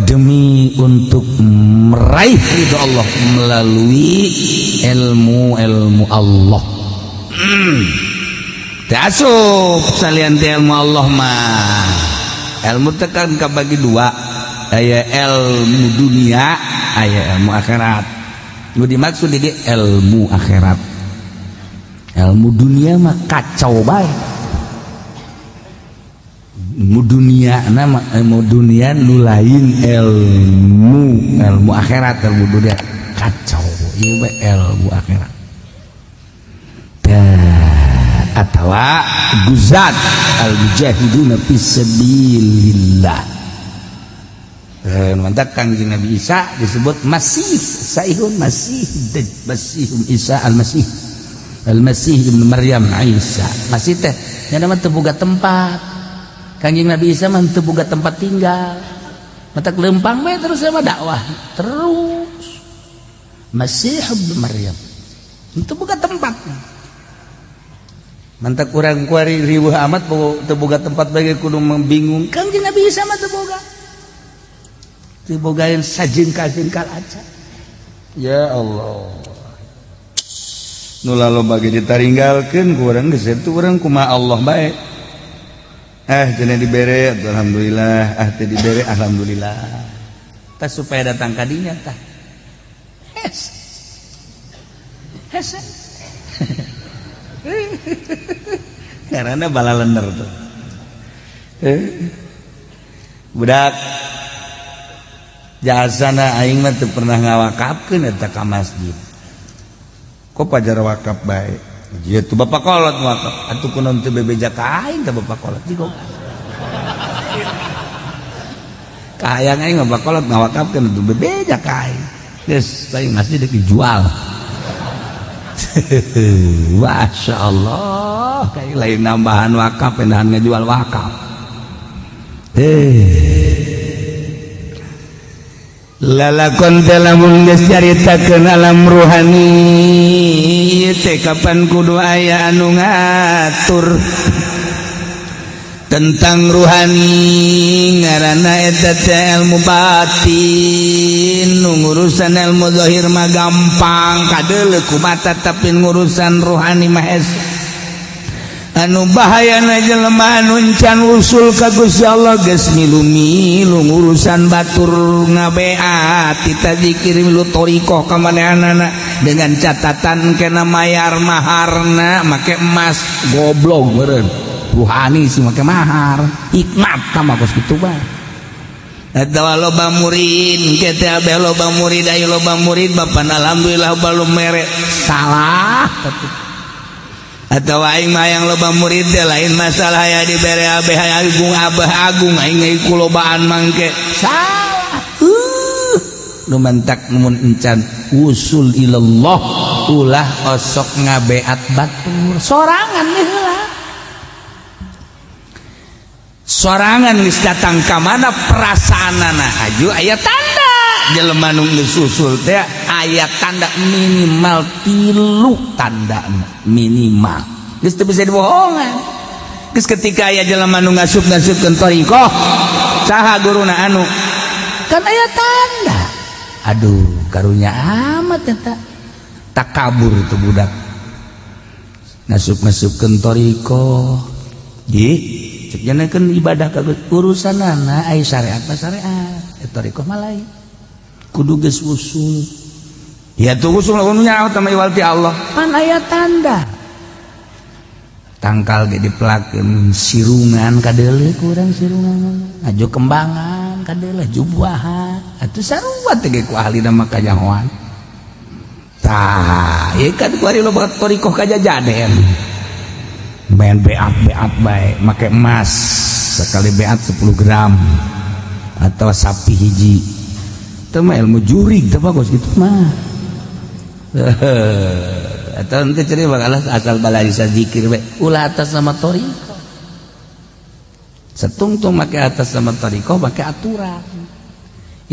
demi untuk meraih ridho Allah melalui ilmu Allah. Tasuk salian ilmu Allah mah ilmu tekan kabagi dua, aya ilmu dunia, aya ilmu akhirat. Nu dimaksud di ilmu akhirat. Ilmu dunia mah kacau bae. Ilmu dunia nama ilmu dunia nu lain ilmu akhirat. Ilmu dunia kacau, ieu bae ilmu akhirat. Atawa guzat al-mujahiduna fisabilillah. Mantap Kangjeng Nabi Isa disebut Masih Saihun, Masih Isa al-Masih ibnu Maryam Isa. Masih teh nya nama teu boga tempat. Kangjeng Nabi Isa mah teu boga tempat tinggal. Matak lempang we terus sama dakwah terus. Masih ibnu Maryam teu boga tempat. Mantak urang kuari riweuh amat teu boga tempat bagi kudu membingung. Kangjeng Nabi Isa mah teu boga. Teu boga yang sajengkal-jengkal aja. Ya Allah. Nu laloba ge ditaringgalkeun ku urang geus itu urang kumaha Allah bae. Cenah dibere alhamdulillah, teu dibere alhamdulillah. Tah supaya datang ka dinya tah. Hese. Karena balalener tuh. Budak jasana aing mah teu pernah ngawakafkeun eta ka masjid. Kok pajar wakaf bae? Ieu tuh bapak kolot wakaf. Atuh kunaon teu bebeja ka aing ka bapak kolot jigo. Kahayang aing bapak kolot ngawakafkeun teu bebeja ka aing. Geus aing masjid dijual. Masya Allah, kayak lain nambahan wakaf, pendahan ngejual wakaf. Lalakon telamun geus caritakeun alam ruhani, teh kapan kudu aya anu ngatur tentang ruhani ngaranna eta teh ilmu batin. Ngurusan ilmu zahir mah gampang kadeuleu ku mata, tapi ngurusan ruhani mah anu bahayana jelema anu encan usul ka Gusti Allah geus milu-milu ngurusan batur ngabeat kita zikir milu thariqah ka manehanana dengan catatan kena mayar maharna make emas goblok meureun. Ruhani sih make mahar hikmat ka mah geus kitu bae. Eta loba murid kete abeh loba murid ayo loba murid bapan alhamdulillah balum mere salah. Atau aing mah yang loba murid teh lain masalah ya dibere abeh agung abah agung aing ieu lobaan mangke salah. Nu mentak mun encan usul ilallah ulah osok ngabeat batur sorangan nih heula. Sorangan geus datang ka mana perasaanana aju aya tanda jelema nu geus usul teh aya tanda minimal 3 tandana minimal geus teu bisa dibohongan. geus ketika aya jelema nu ngasup-ngasupkeun thariqah saha guruna anu kan aya tanda aduh karunya amat eta takabur tuh budak ngasup-ngasupkeun thariqah ieu cek janakeun ibadah ka urusanana aya syariat thariqah mah lain kudu geus usul ya tuh usul nu nyaho tama iwal ti Allah pan aya tanda tangkal ge dipelakeun sirungan kadeuleu kurang sirungan aju kembangan kadeuleu aju buahan atuh sarua teh ge ku ahlina mah kanyahoan tah ieu kan ku ari loba thariqah kajajaden main beat bae make emas sekali beat 10 gram atau sapi hiji teu mah ilmu jurig teh bagus kitu mah atau nanti ceri bakalah asal balarisa zikir we ulah atas nama thariqah setungtung make atas nama thariqah make aturan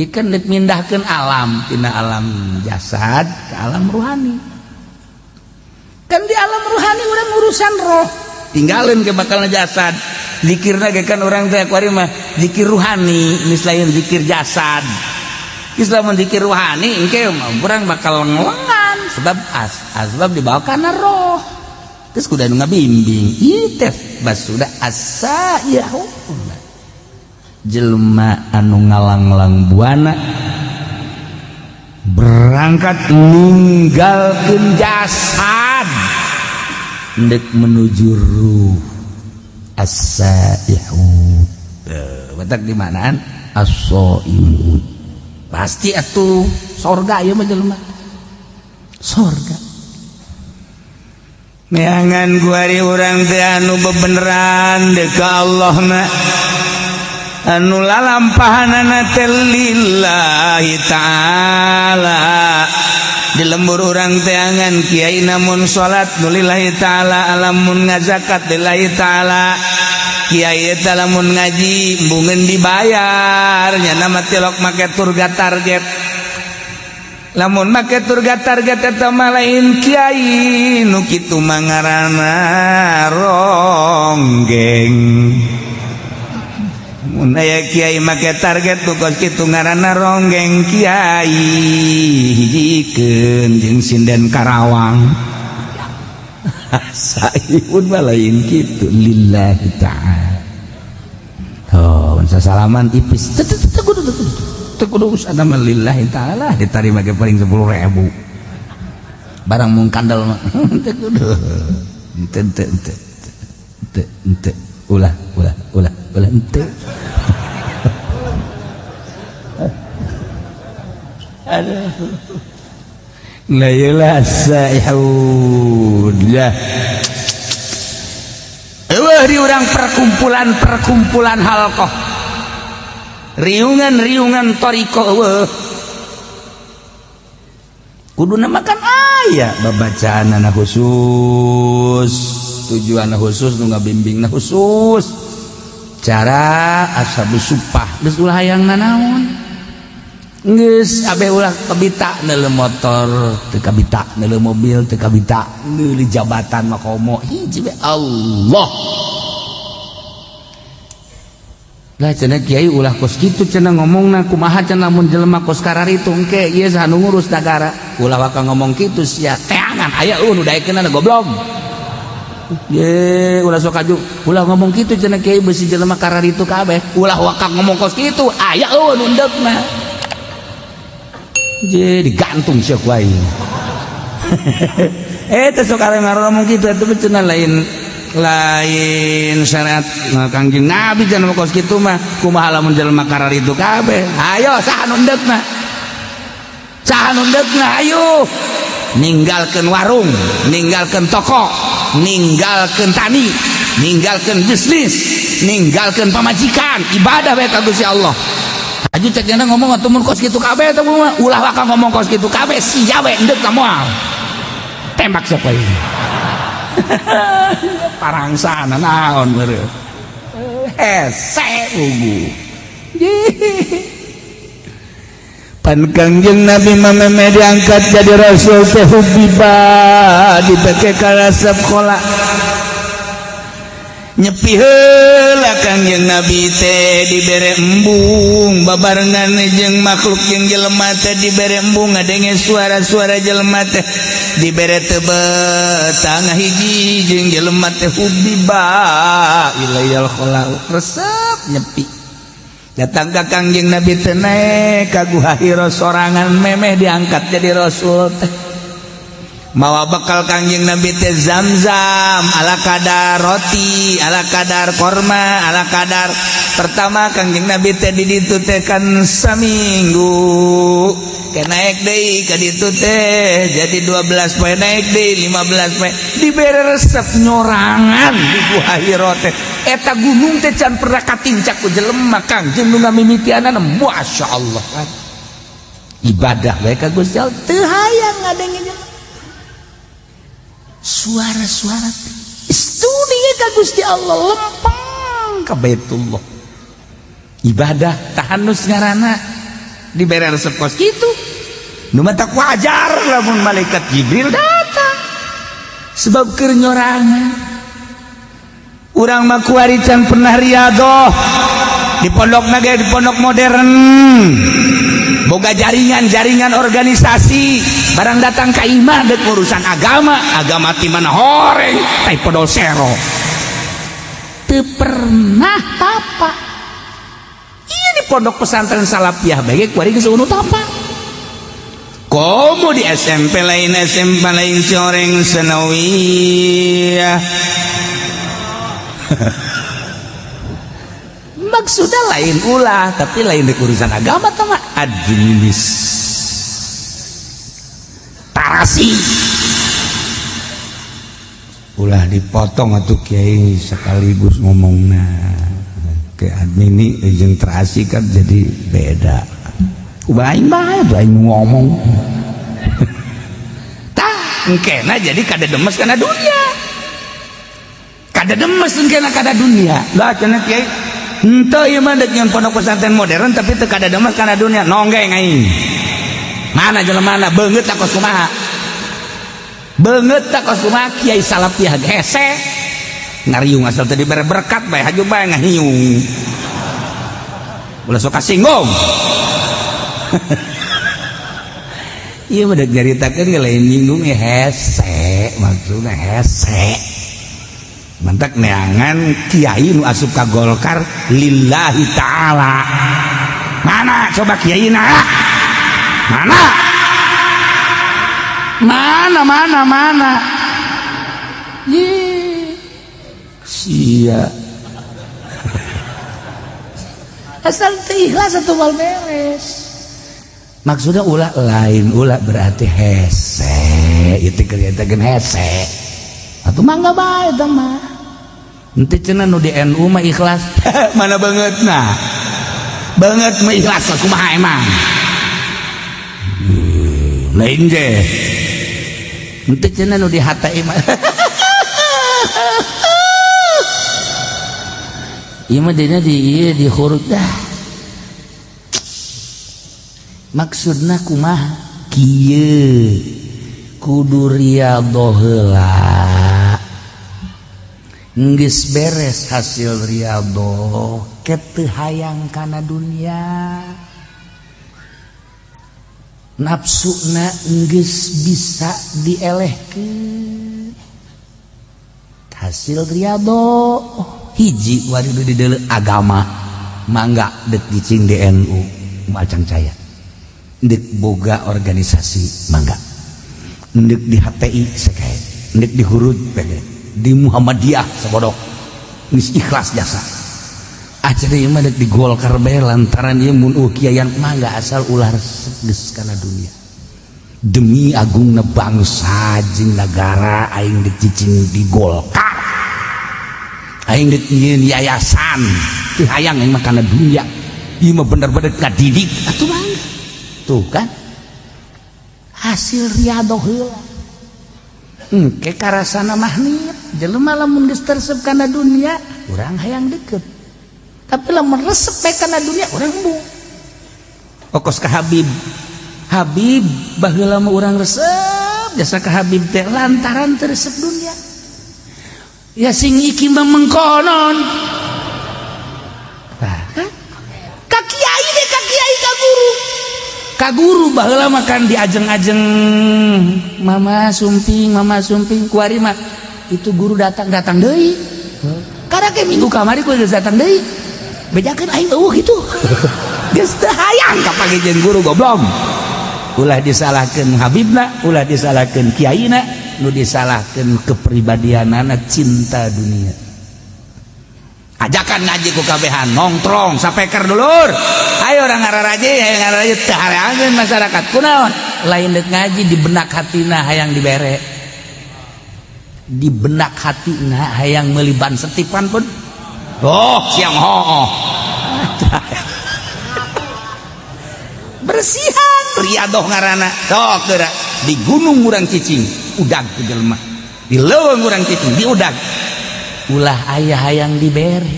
ikan dek mindahkeun alam tina alam jasad ke alam ruhani kan di alam ruhani urang urusan roh tinggalin ke bakalna jasad zikirna ge kan urang teh kuari mah zikir ruhani mislain zikir jasad Islam zikir ruhani engke urang bakal ngelengan sebab asbab dibawa kana roh geus kudu anu ngabimbing ieu teh bas sudah asa ya jelema anu ngalanglang buana berangkat ninggalkeun jasad ndek menuju ruh as-saihu batak di manaan as-saimun pasti atuh sorga ieu mah jelema sorga neangan guari urang teh anu bebeneran deuk ka Allah na anu lalampahanana teh lillahi ta'ala di lembur urang teh angan kiai namun salat nu lillahi ta'ala alamun ngazakat lillahi ta'ala kiai eta lamun ngaji mbungeun dibayar nya nama tilok make turga target lamun make turga target eta mah lain kiai nu kitu mah ngaranna ronggeng mun aya kiai make target nu kos kitu ngaranna ronggeng kiai hijikeun jeung sinden Karawang saihun mah lain kitu lillahi ta'ala oh sasalaman ipis teu kudu usada mah lillahi ta'ala ditarima ge paling 10.000 barang mung kandel mah teu kudu ente ulah ente aduh la ilaha sa'ihud ya eueuh di urang perkumpulan halqah riungan thariqah eueuh kuduna makan aya babacaanna khusus tujuanna khusus nu ngabimbingna khusus cara ashabus supah geus ulah hayang nanaon geus abe ulah kabita neuleuh motor teu kabita neuleuh mobil teu kabita neuleuh jabatan makomo hiji we Allah lah cenah kiai ulah kos kitu cenah ngomongna kumaha cenah mun jelema kos kararitu engke ieu sanu ngurus nagara ulah waka ngomong kitu sia teangan aya nu daekeunna goblok ye ulah sok aju ulah ngomong kitu cenah kiai beusi jelema kararitu kabeh ulah waka ngomong kos kitu aya nu endegna je digantung sia ku aing teh sok areng ngomong kitu atuh cenah lain syariat Kangjeng Nabi cenah kos kitu mah kumaha lamun jelema kararitu kabeh ayo saha nu endegna ayo ninggalkeun warung ninggalkeun toko ninggalkeun tani ninggalkeun bisnis ninggalkeun pamajikan ibadah bae ka Gusti Allah aju cek jana ngomong atuh mun kos kitu kabeh teh mah ulah waka ngomong kos kitu kabeh sia we endeg moal tembak siapa ini parangsana naon beureuh hese ugu pan Kangjeng Nabi mah diangkat jadi rasul teh hubiba dipake ka sekolah nyepi heula Kangjeng Nabi teh dibere embung babarengan jeung makhluk jeung jelema teh dibere embung ngadenge suara-suara jelema teh dibere tebet tangah hiji jeung jelema teh hubiba ilayal khalaq resep nyepi datang ka Kangjeng Nabi teh naek ka Guha Hira sorangan memeh diangkat jadi rasul teh mawa bekal Kangjeng Nabi teh Zam-zam ala kadar roti ala kadar korma ala kadar pertama Kangjeng Nabi teh di ditu teh kan saminggu ke naik deui ka ditu teh jadi 12 poe naik deui 15 poe dibere resep nyorangan di Guha Hira teh eta gunung teh can pernah katincak ku jelema Kangjeng nu ngamimitianana masyaallah kan ibadah bae ka Gusti Allah teu hayang ngadenge suara-suara studi ka Gusti Allah lempeng ka Baitullah ibadah tahanus ngaranna dibere resep kos kitu nu mah tak wajar lamun malaikat Jibril datang sebab keur nyorangan urang mah kuari can pernah riadoh di pondokna ge di pondok modern boga jaringan organisasi barang datang ka imah dek urusan agama ti mana horeng tai podol sero teu pernah tapa iya di pondok pesantren salafiyah bae kuari geus unu tapa komo di SMP lain soreng senawiyah maksudnya lain ulah tapi lain di urusan agama tama administrasi ulah dipotong atuh kiai sekaligus ngomongna ke administrasi kan jadi beda baik ngomong tah engkena jadi kada demes kana dunia kada demes engkena kada dunia lah cenah kiai henteu ieu mah deuk nyeun pondok pesantren modern tapi teu kada demes kana dunia nonggeng aing mana jelemana beungeut tak kos kumaha beungeut tak kos kumaha kiai salafiyah hese ngariung asal teu dibere berkat bae haju bae ngahiung ulah sok kasinggung ieu mah deuk nyaritakeun lain nyinggung hese maksudna hese mantak neangan kiai nu asup ka Golkar lillahi ta'ala mana coba kiai na mana sia asal teu ikhlas atuh mal beres maksudnya ulah lain ulah berarti hese itu kelihatan hese atuh mangga bae tah mah ente cenah nu di NU mah ikhlas mana bangetna banget mah ikhlas kumaha emang lain je ente cenah nu di HTI mah ieu mah dina di huruf dah maksudna kumaha kieu kudu riyadhah heula geus beres hasil riyadhah keteu hayang kana dunia nafsuna geus bisa dielehkeun hasil riyadhah hiji wari di deuleu agama mangga deuk dicing di NU macang caya deuk boga organisasi mangga deuk di HTI sakae deuk di huruf pede di Muhammadiyah sabodok geus ikhlas jasa acara ieu mah di Golkar bae lantaran ieu mun kiayan mangga asal ulah resep geus kana dunia demi agungna bangsa jeung nagara aing dicicing di Golkar aing nyieun yayasan teu hayang aing mah kana dunia ieu mah bener-bener ngadidik atuh mangga tuh kan hasil riyadhah heula engke karasana mahnit jelema lamun geus tersep kana dunia urang hayang deket tapi lamun resep bae kana dunia urang embung okos ka Habib baheula mah urang resep jasa ka Habib teh lantaran teu resep dunia ya sing iki mengkonon ka kiai deh, ka kiai, ka guru baheula makan diajeng-ajeng mama sumping kuari mah itu guru datang deui karena ke minggu kamari ku datang deui bejakeun aing eueuh gitu geus teu hayang ka pagiejeun guru goblok ulah disalahkeun habibna ulah disalahkeun kiaina nu disalahkeun kepribadianana cinta dunia. Ajakan ngaji ku kabehan nongkrong sapeker dulur ayo orang ngararaje teu hareangeun masyarakat kunaon lain deuk ngaji di benak hatina hayang dibere di benak hatina hayang meuli ban setipan pun siang hooh bersihan riadoh ngaranna sok geura di gunung urang cicing udag ku jelema di leuweung urang cicing di udag ulah aya hayang dibere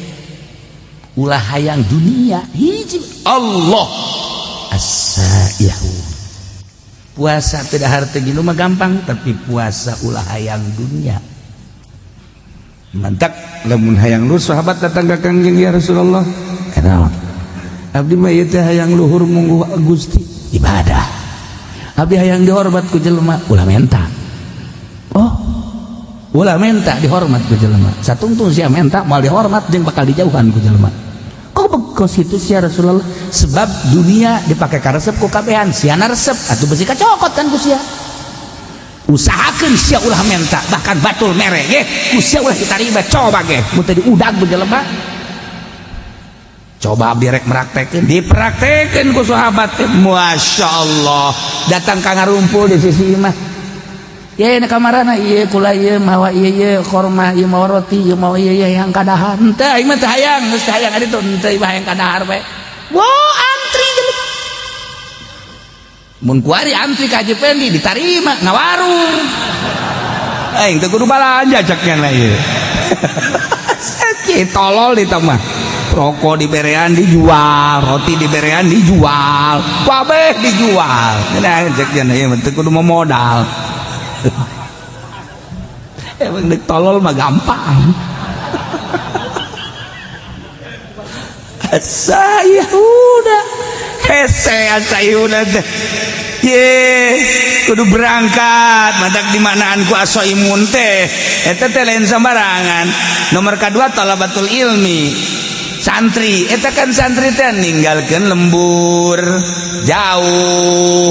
ulah hayang dunia hiji Allah as-saihu puasa tidak harta ginu mah gampang tapi puasa ulah hayang dunia mantap lamun hayang luhur sahabat datang ka Kangjeng ya Rasulullah kenaon abdi mah ieu teh hayang luhur mungguh Gusti ibadah abdi hayang dihormat ku jelema ulah menta ulah menta dihormat ku jelema satungtung sia menta moal dihormat jeung bakal dijauhan ku jelema kok bekos itu sia Rasulullah sebab dunia dipake karesep ku kabehan siana resep atuh besi kacokot kan ku sia usahakeun sia ulah menta bahkan batul mere ge ku sia ulah ditarima coba ge mun teh diudag ku jelema coba abdi rek meraktekeun dipraktekeun ku sahabat teh masyaallah datang ka ngarumpul di sisi imah ya na kamarana ieu kula ieu mawa ieu korma ieu mawa roti ieu mawa ieu yang kadahar henteu aing mah teu hayang geus teu hayang ari teh henteu imah yang kadahar bae antri jelema mun kuari antri ka Haji Pendi ditarima ngawarung aing teu kudu balanja ceknya na ieu sakit tolol di mah rokok diberean dijual roti diberean dijual kabeh dijual nah ceknya na ieu teu kudu modal emang dek tolol mah gampang asayuda hese asayuda ye kudu berangkat madak di manaan ku aso imun teh eta teh lain sembarangan nomor kedua talabatul ilmi santri eta kan santri teh ninggalkeun lembur jauh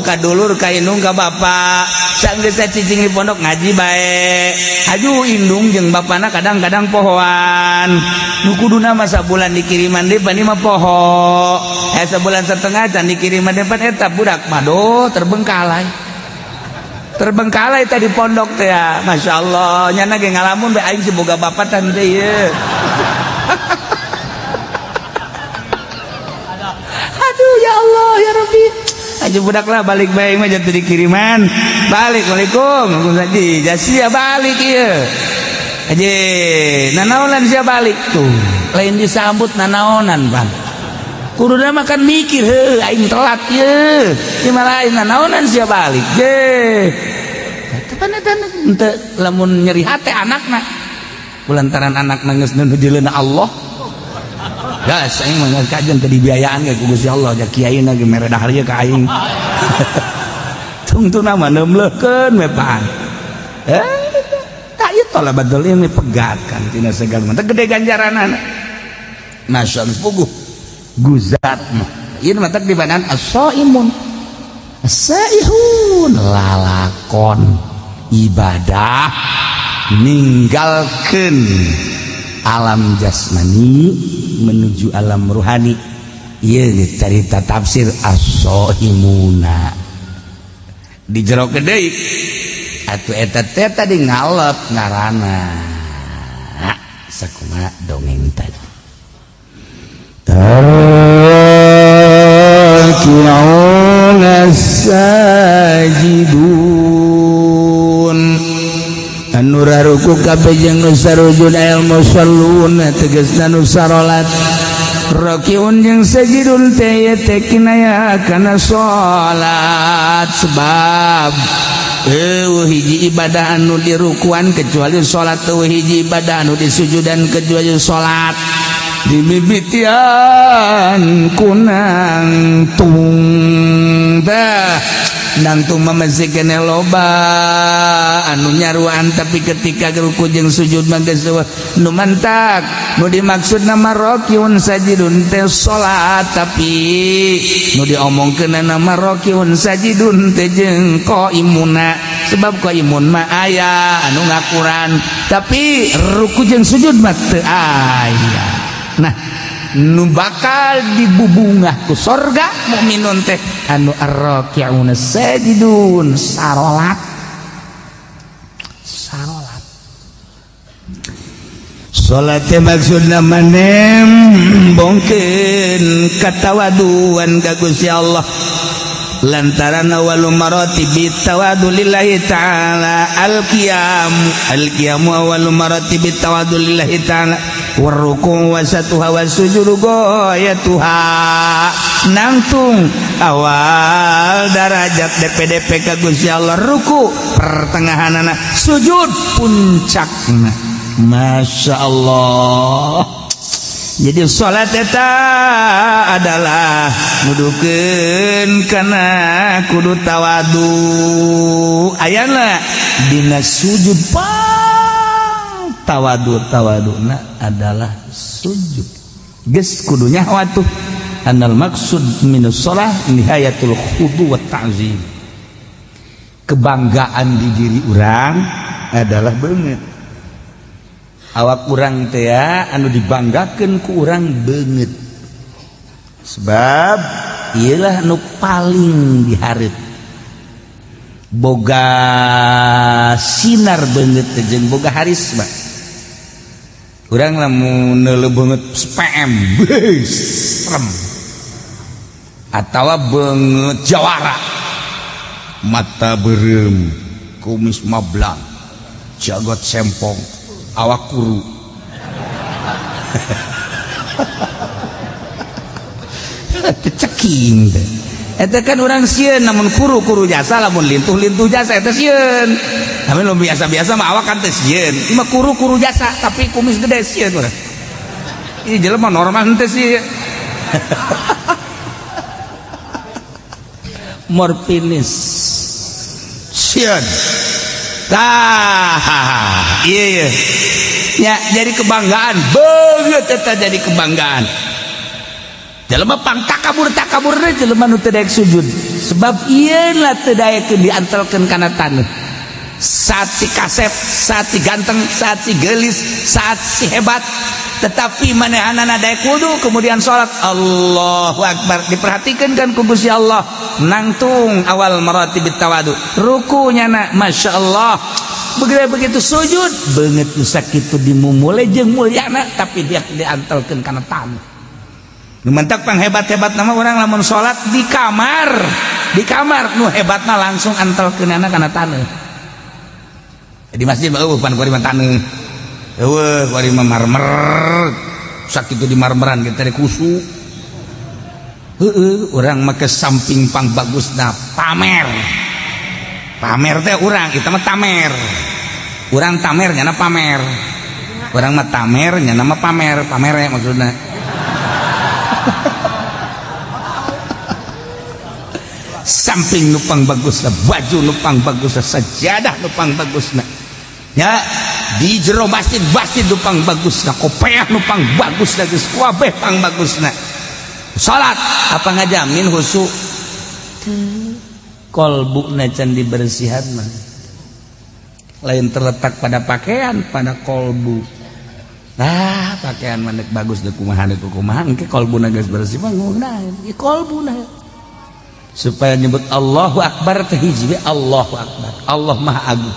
ka dulur ka indung ka bapak sanggeus cicing di pondok ngaji bae haju indung jeung bapana kadang-kadang pohoan nu kuduna mah sabulan dikiriman deui bani mah poho sabulan setengah can dikiriman deui eta budak mah terbengkalai tadi pondok teh ya masyaallah nyana ge ngalamun bae aing siboga bapatan teh ieu aduh ya Allah ya Rabbi aja budak lah balik baik mah jatuh dikiriman balik waalaikum saji jasia balik ieu aja nanaonan sia balik tuh lain disambut nanaonan Bang kuduna makan mikir heuh aing telat ieu ieu mah lain nanaonan sia balik je tepan-tepan henteu lamun nyeri hate anakna kulantaran anakna geus nuju leuna Allah gas aing mah kajen teh dibiayaan ge ku Gusti Allah ja kiaina ge mere dahar ieu ka aing tungtuna mah neumleukeun we pan ta ieu talabatul ilmi pegatkan tina segala mah teh gede ganjaranana masyaallah puguh guzat mah ieu mah teh dibanan as-shaimun as-saihun lalakon ibadah ninggalkeun alam jasmani menuju alam ruhani ieu cerita tafsir as-shaimuna di jero deui atuh eta teh tadi ngalep ngaranna sakumaha dongeng tadi tarki'una sajidun anu raruku kabeh jeung nu sarujud ilmu salluna tegasna nu sarolat rakiun jeung sajidun teh teh kinaya kana salat sebab hiji ibadah anu dirukuan kecuali salat, hiji ibadah anu disujudan kecuali salat. Dimimitian kunang tung dah nangtung mamazikeun loba anu nyaruan tapi ketika ruku jeung sujud mah geus nu mantak nu dimaksud nama rakiun sajidun teh salat tapi nu diomongkeun nama rakiun sajidun teh jeung qaimuna sebab qaimun mah aya anu ngakuran tapi ruku jeung sujud mah teu aya. Nah nu bakal dibubungah ku sorga mukminun teh anu ar-raki'una sajidun sarolat salat teh maksudna manem bongkeun katawaduan ka Gusti Allah lantaran awalul maratibi tawadu lillahi ta'ala al-qiyam awalul maratibi tawadu lillahi ta'ala warruku wasatuha wasujudu goyatuha nangtung awal darajat DPDP ka Gusti Allah ruku pertengahanana sujud puncakna Masya Allah. Jadi salat eta adalah nudukeun kana kudu tawadu ayana dina sujud tawaduna adalah sujud geus kudunya watuh anal maksud minus shalah nihayatul khudu wa ta'zim kebanggaan di diri urang adalah beungeut awak urang teh anu dibanggakeun ku urang beungeut sebab iyalah nu paling dihareup boga sinar beungeut jeung boga harisma urang lamun neuleuh beungeut spm beus serem atawa beungeut jawara mata beureum kumis mablang jagot sempong awak kuru ceking teh eta kan urang sieun namun kuru jasa lamun lintuh jasa eta sieun namun lu biasa mah awak kan teh sieun ieu mah kuru jasa tapi kumis gede sieun urang ieu jelema normal teh sieun morfinis sieun tah iya ya jadi kebanggaan beungeut eta jadi kebanggaan jelema pang takabur jelema nu teu daek sujud sebab ieu lah teu daekeun diantelkeun kana taneuh saat si kasep saat si ganteng saat si geulis saat si hebat tetapi manehanana daek wudu kemudian salat Allahu akbar diperhatikeun kan ku Gusti Allah nangtung awal maratibit tawadu rukunya na Masya Allah begitu sujud beungeut nu sakitu dimumule jeung mulyana tapi dia diantelkeun kana taneuh nu mentak pang hebat-hebat nama urang lamun salat di kamar nu hebatna langsung antelkeunana kana taneuh di masjid eueuh pan kuari mah taneuh eueuh kuari mah marmer sakitu di marmeran kita teh kusu heueuh urang make samping pang bagusna pamer teh urang kita mah tamer urang tamer nyana pamer urang mah tamer nyana mah pamer maksudna samping nupang bagusna baju nupang bagusna sajadah nupang bagusna ya di jero masjid nupang bagusna kopiah nupang bagusna geus kabeh pang bagusna salat apa ngajamin husu kolbuna can dibersihan mah lain terletak pada pakaian pada kolbu pakaian mandek bagus deh kumaha engke kolbuna geus bersih mah ngunaheun ieu kolbuna supaya nyebut Allahu akbar teh hiji Allahu akbar Allah maha agung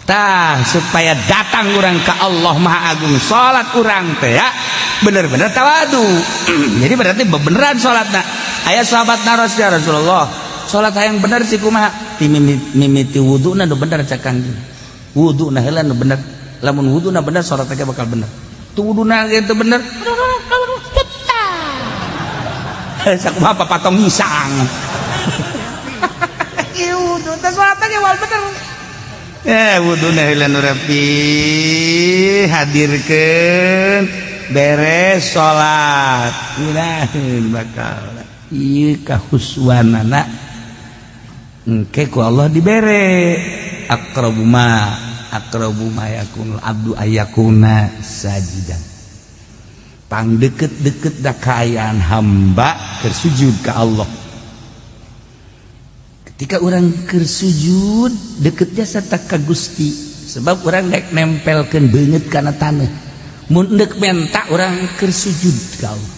tah supaya datang urang ka Allah maha agung salat urang teh ya bener-bener tawadu jadi berarti beneran salatna aya sahabatna Rasulullah salat hayang bener sih kumaha ti mimiti wuduna nu bener cakang wuduna heula nu bener lamun wuduna bener salat teh bakal bener tu wuduna ge teu bener sakumaha papatong ngisang ieu wudu teh salat ge wal bener. Wuduna heula nu rapi hadirkeun beres salat. Ilahin bakal ieu kahuswanana engke ku Allah dibere aqrabu ma yakunul abdu ayakuna sajidan. Pang deket-deket da kaayaan hamba keur sujud ka Allah. Ketika orang keur sujud deket jasa tak ka Gusti sebab orang rek nempelkeun beungeut kana taneuh. Mun deuk menta orang keur sujud ka Allah.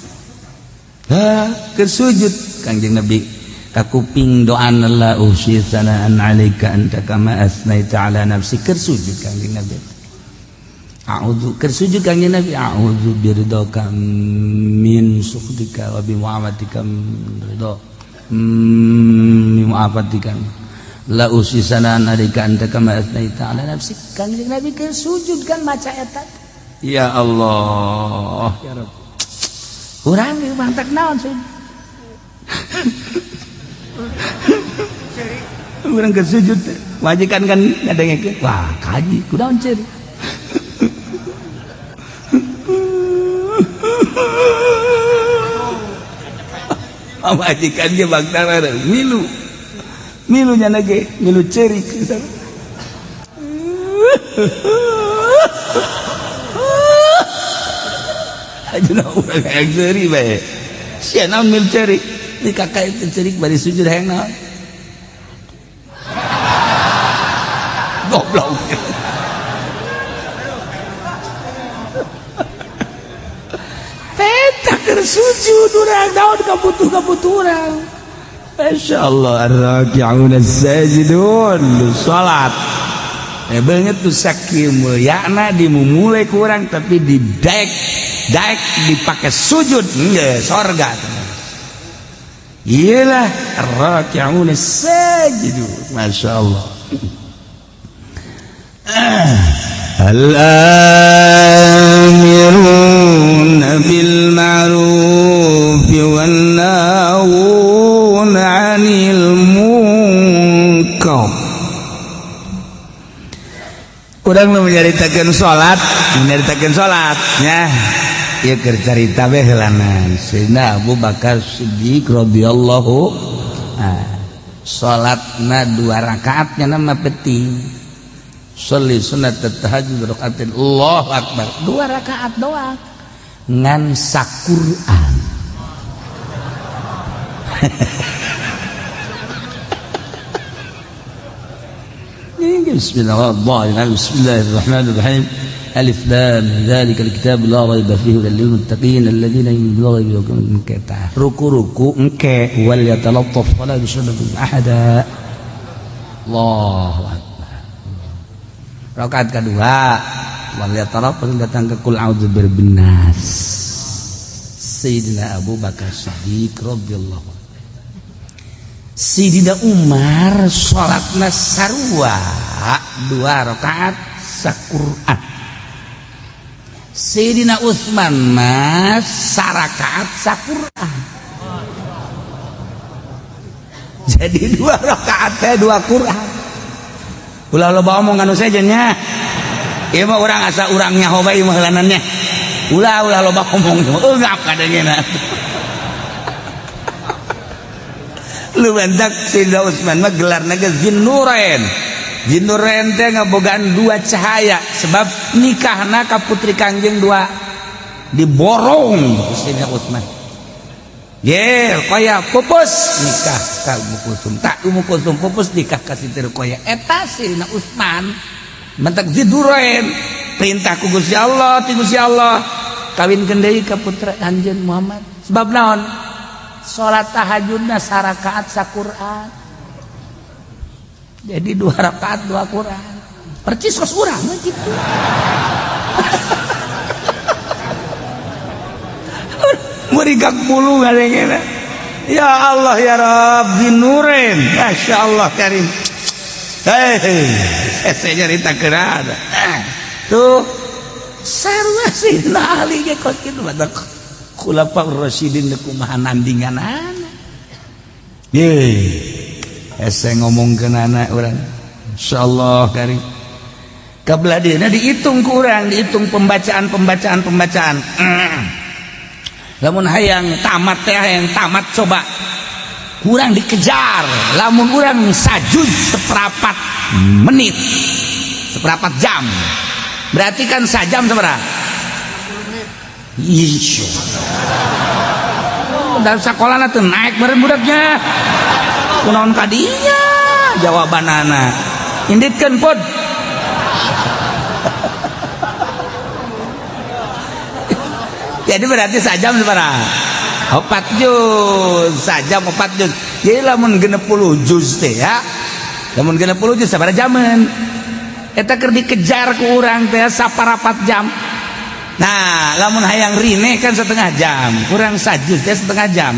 Keur sujud Kangjeng Nabi kakuping doan la usyi sanaan alaika anta kama asnaita ala nafsi keur sujud Kangjeng Nabi. A'udzu keur sujud Kangjeng Nabi a'udzu biridaka min sukhtika wa bi mu'amatika ridha mu'afatika la usyi sanaan alaika anta kama asnaita ala nafsi. Kangjeng Nabi keur sujud kan maca eta. Ya Allah ya Rabb. Urang ieu mantak naon sujud. Urang keur sujud majikan kan ngadengekeun wah kaji kunaon ceuri. Majikan ge baktara milu nya ge milu cerik. Ajeuna urang hayang ceuri bae. Sia naon milu cerik? Di kakak itu cerik bari sujud hayang naon? Goblok. Teta keur sujud urang naon kabutuh urang. Masyaallah ar-raki'un as-sajidun salat. Beungeut tuh sakieu mulyana dimumulai ku urang tapi didaek dipake sujud nge sorga. Iyalah ar-raki'un as-sajidun. Masyaallah. Al-amiruna bil ma'ruf wan nahuna 'anil munkar. Urang nu nyaritakeun salat nya. Ieu keur carita bae heulanan Sayyidina Abu Bakar Siddiq radhiyallahu salatna 2 rakaat nya nama penting. Sholli sunat tahajud rakaatin Allahu akbar 2 rakaat doang ngan saquran. Bismillahirrahmanirrahim. Alif lam dzalika alkitab la raiba fihi hudal lil muttaqin alladziina yu'minuna bil ghaibi. Ruku engke wal yatalattaf wala yushriku ahada. Allahu akbar. Rakaat kedua wal yatalattaf datang ke qul a'udzu birabbin nas. Sayyidina Abu Bakar Siddiq radhiyallahu anhu. Sayyidina Umar salatna sarua 2 rakaat saquran. Sayyidina Utsman mas sarakaat saquran. Jadi 2 rakaat teh 2 Quran. Ulah loba omong anu saja nya. Ieu mah urang asa urang nyaho bae mah heulanannya. Ulah loba omong eungap kadengena. Lu bentak Sayyidina Utsman mah gelarna ge Zinnurain. Zinnurain teh ngabogaan 2 cahaya sebab nikahna ka putri Kangjeng 2 diborong Sayyidina Utsman. Ye, koya pupus nikah ka Ummu Kulsum. Tak Ummu Kulsum pupus nikah ka Siti Ruqayyah. Eta Sayyidina Utsman mentak Zinnurain perintah ku Gusti Allah, ti Gusti Allah kawinkeun deui ka putra Anjeun Muhammad. Sebab naon? Salat tahajudna sarakaat saquran. Jadi 2 rakaat 2 Quran. Percis kos urang gitu. Murigak bulu ngadengena. Ya Allah ya Rabb Zinnurain. Masyaallah karim. Saya cerita kerana. Tuh sarua Sayyidina Ali ge kos kitu badak Khulafaur Rasyidin kumaha nandinganana. Ese ngomongkeun anak urang insyaallah karim kabladina dihitung ku urang dihitung pembacaan lamun hayang tamat teh hayang tamat coba kurang dikejar lamun urang sajuz seperempat menit seperempat jam berarti kan sajam sabaraha 10 menit dalam sekolah tuh naik bareng budaknya kunaon kadinya jawabanana inditkeun pod jadi berarti sajam sabaraha 4 juz sajam 4 juz jadi lamun 60 juz teh ya lamun 60 juz sabaraha jaman eta keur dikejar ku urang teh saparapat jam. Nah lamun hayang rine kan setengah jam kurang sajuz teh setengah jam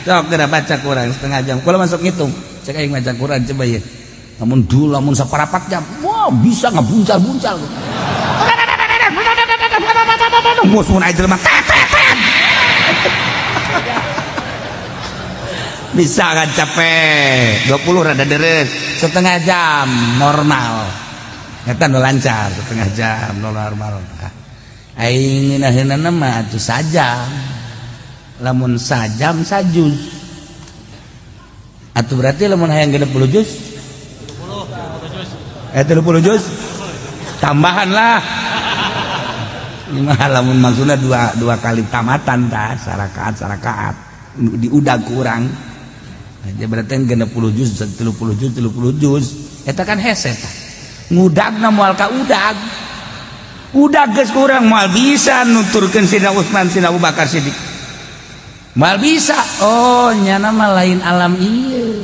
sok geura baca kurang setengah jam kula masuk ngitung cek aing maca Quran coba ya lamun dulu lamun saparapat jam wah bisa ngabuncal-buncal mus mun aja mah bisa kan capek 20 rada deres setengah jam normal eta nu lancar setengah jam normal aing ngeunaheunana mah atuh sajam lamun sajam sajuz atuh berarti lamun hayang 60 juz 30 juz tambahan lah ini mah lamun maksudna dua kali tamatan tah sarakaat diudag kurang aja berarti 60 juz 30 juz eta kan hese tah ngudagna moal ka udag geus kurang moal bisa nuturkeun Sidina Utsman Sidina Abu Bakar Siddiq moal bisa oh nyana mah lain alam ieu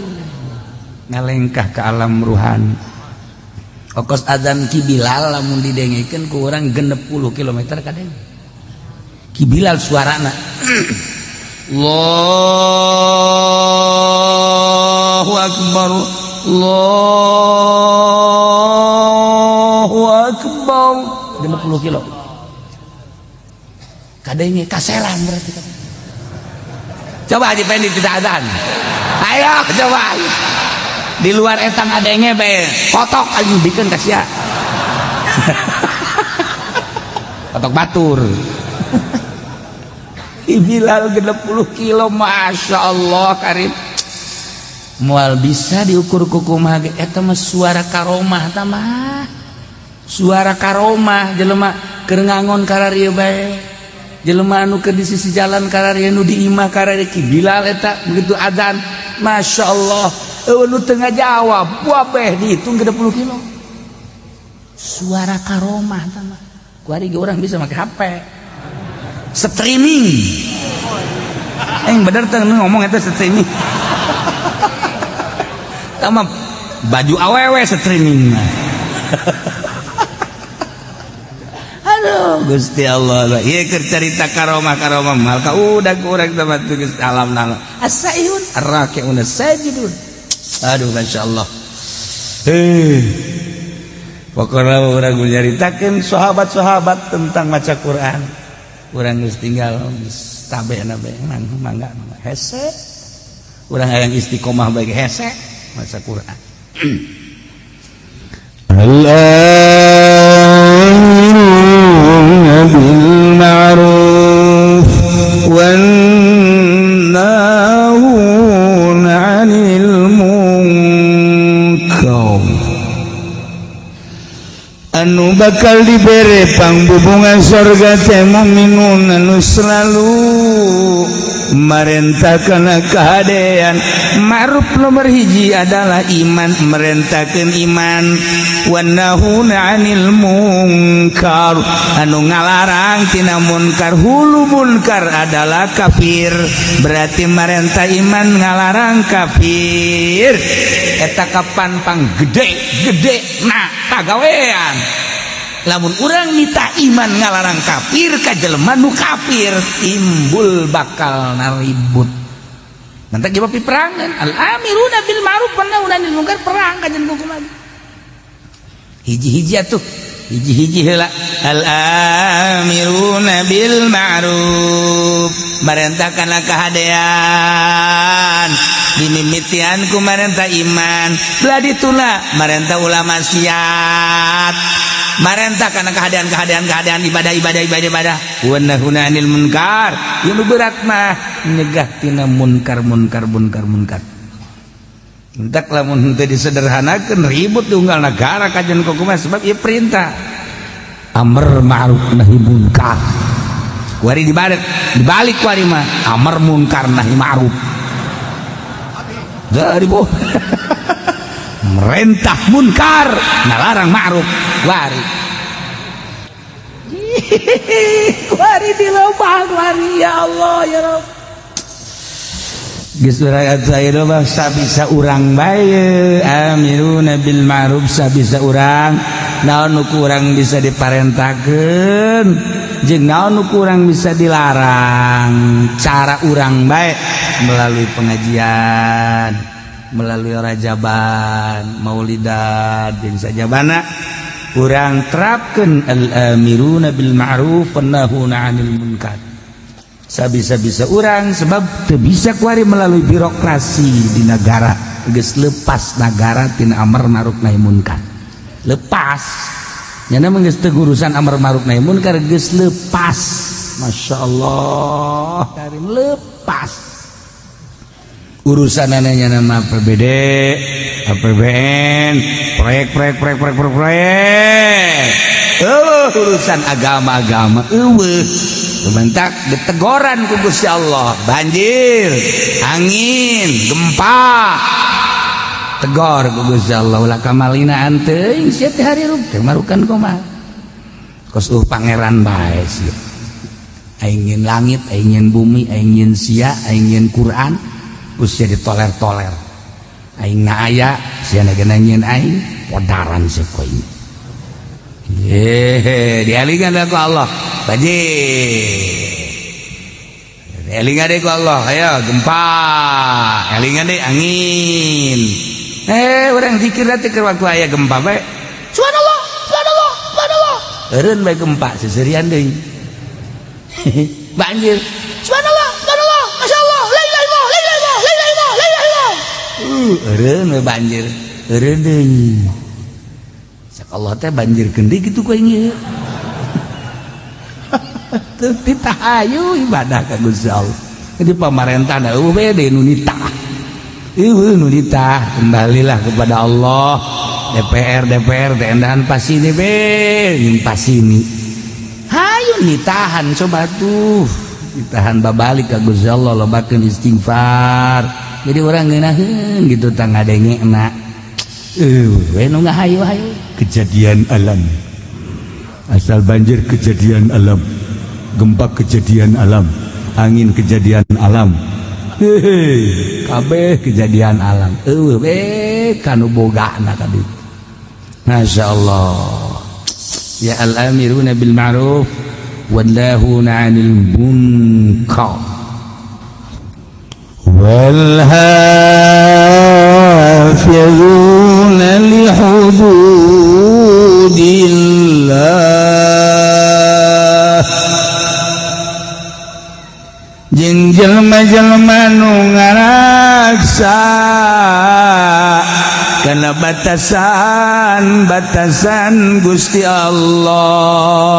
ngalengkah ke alam ruhani ongkos azan Ki Bilal lamun didengekeun ku urang 60 km kadeng Ki Bilal suarana Allahu akbar Allahu akbar 60 kilo kadenge kaselan berarti kan coba Haji Pendi tidak azan ayo coba di luar etang adenge bae kotok anjing bikin kasia kotok batur Bilal 60 kilo Masya Allah karim moal bisa diukur kukumaha ge eta mah suara karomah tah mah suara karomah jelema keur ngangon kararieu bae jelema anu keur di sisi jalan kararieu nu di imah kararieu Ki Bilal eta begitu adzan Masya Allah nu teu ngajawab wabeh dihitung 30 kilo suara karomah tah mah kuari ge urang bisa make HP streaming bener teh ngomong eta streaming tah mah baju awewe streaming aduh Gusti Allah ieu keur carita karomah mal ka udag urang teh batu geus alam nang asaihun arraqiun sajidun aduh masyaallah pokoknya urang nyaritakeun sahabat-sahabat tentang maca Quran urang geus tinggal geus tabena bae mangga hese urang hayang istiqomah bae hese maca Quran al-amruna bil ma'ruf wan nahuna 'anil munkar anu bakal dibere pangbubungan surga teh mukminun anu selalu merentahkeun kahadean ma'ruf nomor hiji adalah iman merentahkeun iman wan nahuna 'anil munkar anu ngalarang tina munkar hulu munkar adalah kafir berarti merentah iman ngalarang kafir eta kapan pang gede nah pagawean lamun urang mita iman ngalarang kafir ka jelema nu kafir timbul bakal naribut nanti ge bapi perang al-amiruna bil ma'ruf wan nahuna 'anil munkar perang ka jeung kumaha hiji-hiji atuh hiji-hiji heula al-amiruna bil ma'ruf merentahkeun kahadean dimimitian ku marenta iman belah dituna marenta ulama siat marenta kana keadaan ibadah wa nahuna anil munkar yang berat mah nyegah tina munkar entak lamun teu disederhanakeun ribut diunggal negara kajian kumaha sebab ieu perintah amr ma'ruf nahi munkar kuari dibalik kuari mah amr munkar nahi ma'ruf dari boh merentah munkar nalarang ma'ruf kuari kuari dilobang kuari ya Allah ya Rabb geus urang saya mah sabisa urang bae amiruna bil ma'ruf sabisa urang naon nu urang bisa diparentakeun jeung naon nu urang bisa dilarang cara urang bae melalui pengajian melalui rajaban maulidan jeung sajabana urang terapkeun al amiruna bil ma'ruf wan nahuna 'anil munkar sabisa-bisa orang sebab teu bisa kuari melalui birokrasi di negara geus lepas negara tina amar ma'ruf nahi munkar lepas nyana mah geus teu urusan amar ma'ruf nahi munkar geus lepas masyaallah karim lepas urusan nyana mah APBD APBN proyek urusan agama eueuh bentak ditegoran ku Gusti Allah banjir angin gempa tegor ku Gusti Allah ulah kamalina anteuing sia teh hari rub teh marukan kumaha kos pangeran bae sia aingin langit aingin bumi aingin sia aingin Quran sia ditoler-toler aing na aya sia ngeunanyeun aing podaran sia ku aing dialingan ku Allah banjir elingan deh ku Allah ayo gempa elingan deh angin orang zikir teh keur waktu aya gempa bae subhanallah eureun bae gempa seserian deui banjir subhanallah masyaallah la ilaha illallah eureun bae banjir eureun deui sak Allah teh banjir kendi gitu ku ieu ditahayu ibadah ka Gusti Allah jadi pamarentahna bede nu nitah kembalilah kepada Allah DPR teh endahan pasini be nyung pasini hayu nitahan coba tuh ditahan babalik ka Gusti Allah lobakeun istighfar jadi orang ngeunaheun gitu tang ngadengena we nu ngahayu kejadian alam asal banjir kejadian alam gempa kejadian alam angin kejadian alam kabeh kejadian alam kanu bogana kadi masyaallah ya al amiruna bil ma'ruf wan nahuna 'anil munkar wal hafizuna li hududillah jeung jelema-jelema nu ngaraksa kana batasan Gusti Allah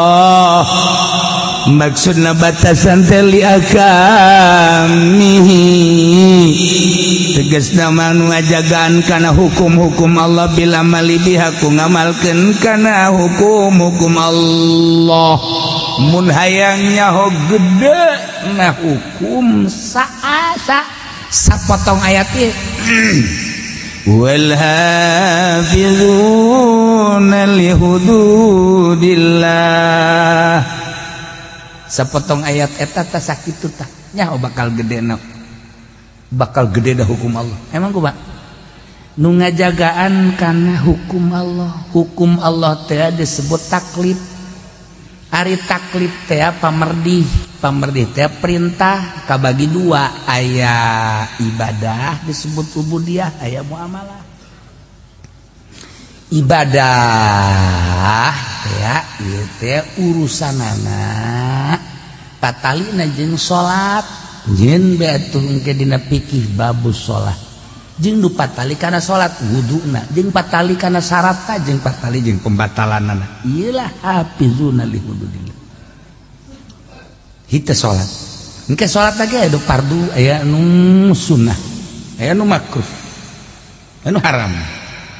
maksudna batasan teh li akamihi tegasna mah nu ngajagaan kana hukum-hukum Allah bila mali biha ku ngamalkeun kana hukum-hukum Allah mun hayang nyaho gede nah hukum sapotong ayat ieu wal hafizuna li hududillah sapotong ayat eta tah sakitu tah nyaho bakal gede dah hukum Allah emang kumaha nu ngajagaan kana hukum Allah teh disebut taklif ari taklif teh pamerdih teh perintah kabagi dua aya ibadah disebut ubudiyah aya muamalah ibadah ya ieu teh urusanana tatalina jeung salat Jin beatuh engke dina fikih babus salat jeung nu patali kana salat wuduna jeung patali kana syaratna jeung patali jeung pembatalanana ieu lah hafizuna li hududillah hita salat engke salat lagi aya fardu aya nu sunnah aya nu makruh anu haram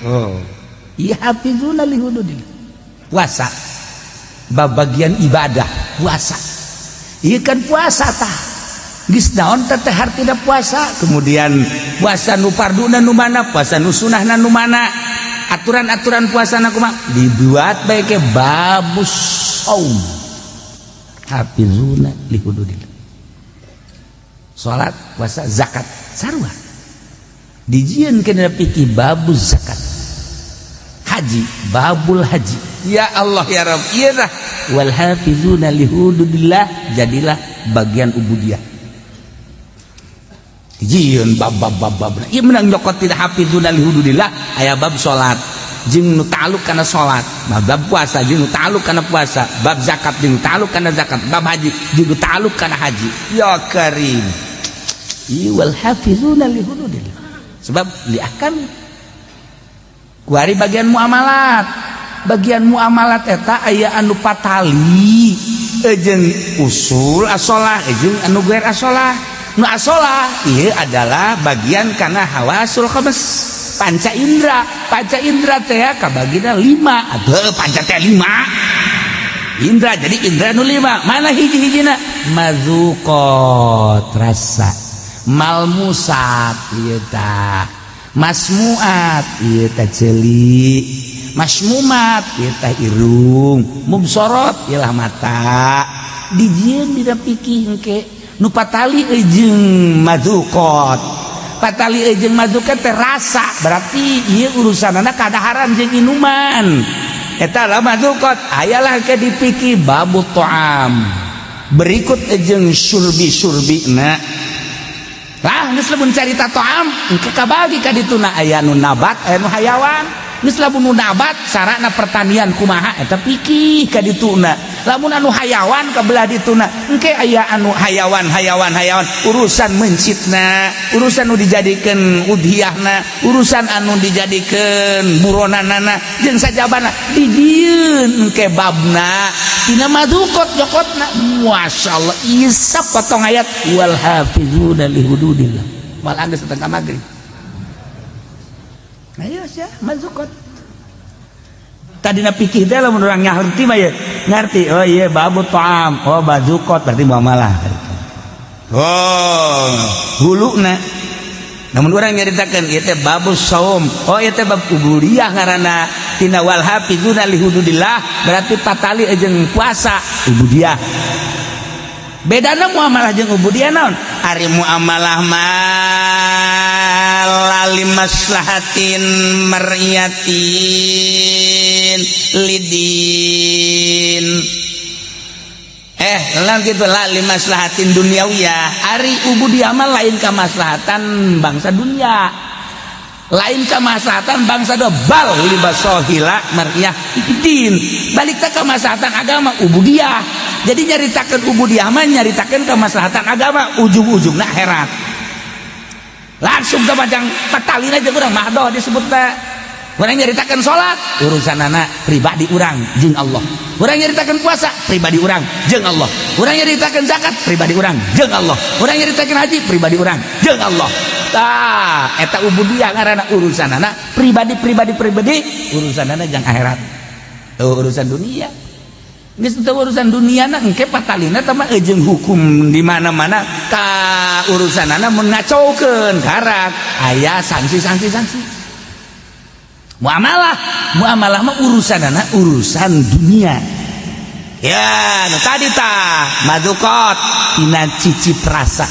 oh ieu hafizuna li hududillah puasa babagian ibadah puasa ieu kan puasa tah geus naon teh hartina puasa kemudian puasa nu farduna nu mana puasa nu sunnahna nu mana aturan-aturan puasana kumaha dibuat bae ke babus saum hafizuna li hududillah salat puasa zakat sarua dijieun kana fikih babus zakat haji babul haji ya Allah ya Rabb ieu tah wal hafizuna li hududillah jadilah bagian ubudiyah jieun bab ieu menang nyokot tidak hafizuna li hududillah aya bab salat jeung nu ta'alluq kana salat bab puasa jeung nu ta'alluq kana puasa bab zakat jeung nu ta'alluq kana zakat bab haji jeung nu ta'alluq kana haji ya karim ieu wal hafizuna li hududillah sebab li ahkam kuari bagian muamalat eta aya anu patali jeung usul asolah jeung anu gair asolah nu asolah ieu adalah bagian kana hawasul khamis panca indra teh kabagina 5 atuh panca teh 5 indra jadi indra nu 5 mana hiji-hijina mazuqat rasa malmusat ieu tah masmuat ieu tah ceuli masmumat ieu tah irung mubsorot ieu mata dijieun dina fikih engke nu patali jeung madzuqat patali jeung madzuqat teh rasa berarti ieu urusanana kadaharan jeung inuman eta lah madzuqat ayalah ke dipikir babut ta'am berikut jeung syurbi-syurbina lah geus lamun carita ta'am engke kabagi ka dituna aya nu nabat aya nu hayawan geus lamun nu nabat sarana pertanian kumaha eta pikih ka dituna lamun anu hayawan kabelah dituna engke aya anu hayawan urusan mencitna urusan nu dijadikeun udhiyahna urusan anu dijadikeun buronanana jeung sajabana di dieun engke babna tina madzuqat jokotna masyaallah isap potong ayat wal hafizuna li hududillah mal anggeus tengah magrib ayo sia madzuqat tadina pikir teh lamun urang ngarti mah ya ngarti oh iya babut ta'am oh bazukot berarti muamalah oh huluna namun urang nyaritakeun ieu teh babus saum oh ieu teh bab ubudiyah ngaranna tina wal hafizuna li hududillah berarti patali jeung puasa ubudiyah bedana muamalah jeung ubudiyah naon ari muamalah lalim maslahatin mar'iyatin lidin lain gitu lalim maslahatin duniawiyah ari ubudiyah mah lain ka maslahatan bangsa dunia lain ka maslahatan bangsa do bal libasohila mar'iyah din balik ka maslahatan agama ubudiyah jadi nyaritakeun ubudiyah mah nyaritakeun ka maslahatan agama ujung-ujungna akhirat langsung ke bajang patalina jeung urang mahdoh disebutna urang nyaritakeun salat urusanana pribadi urang jeung Allah urang nyaritakeun puasa pribadi urang jeung Allah urang nyaritakeun zakat pribadi urang jeung Allah urang nyaritakeun haji pribadi urang jeung Allah tah eta ubudiyah ngaranna urusanana pribadi urusanana jeung akhirat tuh urusan dunia geus teu urusan duniana engke patalina teh mah jeung hukum di mana-mana ka urusanana mun ngacaukeun karak aya sanksi muamalah mah urusanana urusan dunia ya nu tadi tah madzuqat tina cicip rasa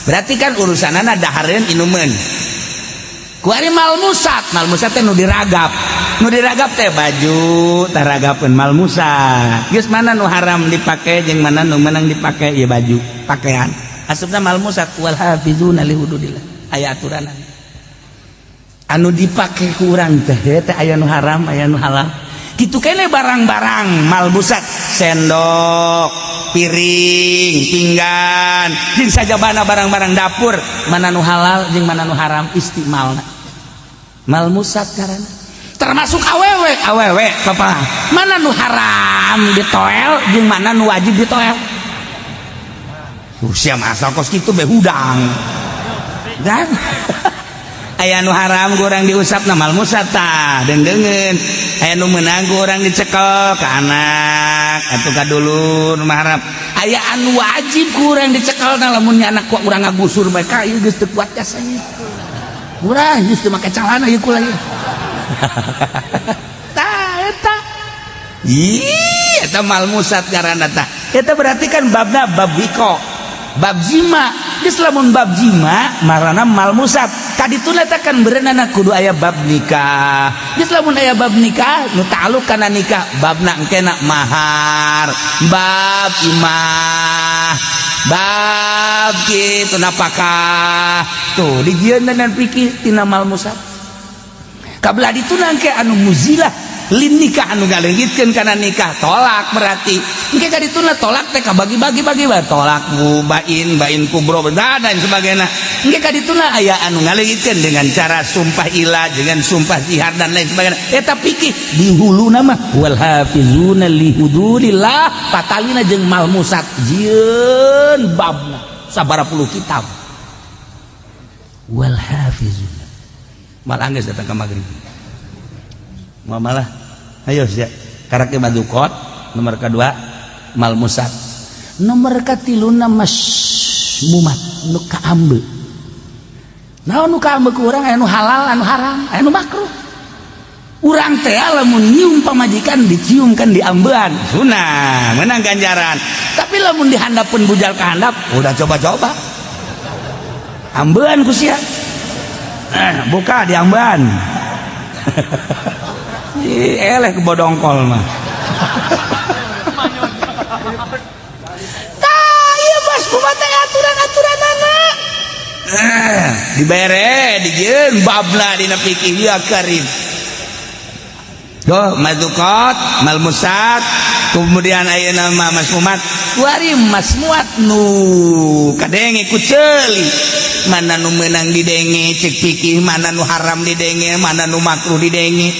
berarti kan urusanana dahareun inumeun kuari malmusat teh nu diragap teh baju taragapeun malmusat geus mana nu haram dipake jeung mana nu meunang dipake ieu baju pakaian asupna malmusat wal hafizuna li hududillah aya aturan anu dipake ku urang teh aya nu haram aya nu halal kitu keneh barang-barang malmusat sendok piring pinggan jeung sajabana barang-barang dapur mana nu halal jeung mana nu haram istimalna malmusat karana termasuk awewe papa mana nu haram ditoel jeung mana nu wajib ditoel sia asal kos kitu be hudang dan aya nu haram gorang diusapna malmusat tah dengeun aya nu meunang gorang dicekel ka anak atuh ka dulur mah haram aya anu wajib kurang dicekelna lamun nya anak ku urang ngagusur bae ka ieu geus teu kuat jasanya urang geus teu make calana ieu kula ieu tah eta eta malmusat karana tah eta berarti kan babna bab wiko bab jima geus lamun bab jima marana malmusat kadituna teh kan berenana kudu aya bab nikah geus lamun aya bab nikah nu ta'alluq kana nikah babna engkena mahar bab imah bab kitu napakah tuh dijieunna fikih tina malmusat kabelah dituna engke anu muzilah lin nikah anu ngaleungitkeun kana nikah tolak berarti engke kadituna tolak teh kabagi-bagi tolak bain kubro dan sebagainya engke kadituna aya anu ngaleungitkeun dengan cara sumpah ilah dengan sumpah zihar dan lain sebagainya eta pikih di huluna mah wal hafizuna li hududillah patalina jeung malmusat jieun babna sabaraha puluh kitab wal hafizuna mal anggeus datang ka magrib malah ayo sia karake madukot nomor kedua malmusat nomor katiluna masmumat nu kaambe naon nu kaambe ku urang aya nu halal anu haram aya nu makruh urang teh lamun nyium pamajikan diciumkan di ambean sunah menang ganjaran tapi lamun dihandapeun bujal ka handap udah coba-coba ambean ku sia buka di ambean eleh ke bodongkol mah tah ieu mas kumaha teh aturan-aturanana dibere dijieun babna dina fikih ya karim doh madzuqat malmusat kemudian ayeuna mah masmumat wari masmuat nu kadenge ku ceuli mana nu meunang didenge cek fikih mana nu haram didenge mana nu makruh didenge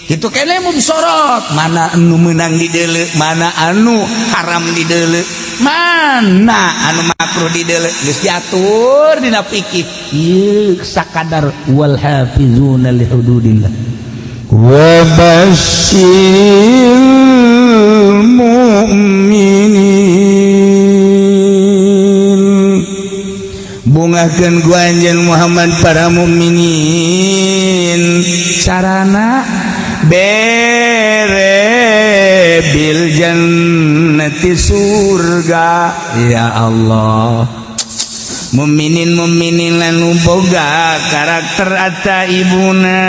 kitu keneh mubsorot mana anu meunang dideuleu mana anu haram dideuleu mana anu makruh dideuleu geus diatur dina fikih ieu sakadar wal hafizuna li hududillah wa basyiril mu'minin bungakeun ku anjeun Muhammad para mukminin sarana bere bil jannati surga ya Allah muminin lan boga karakter ataibuna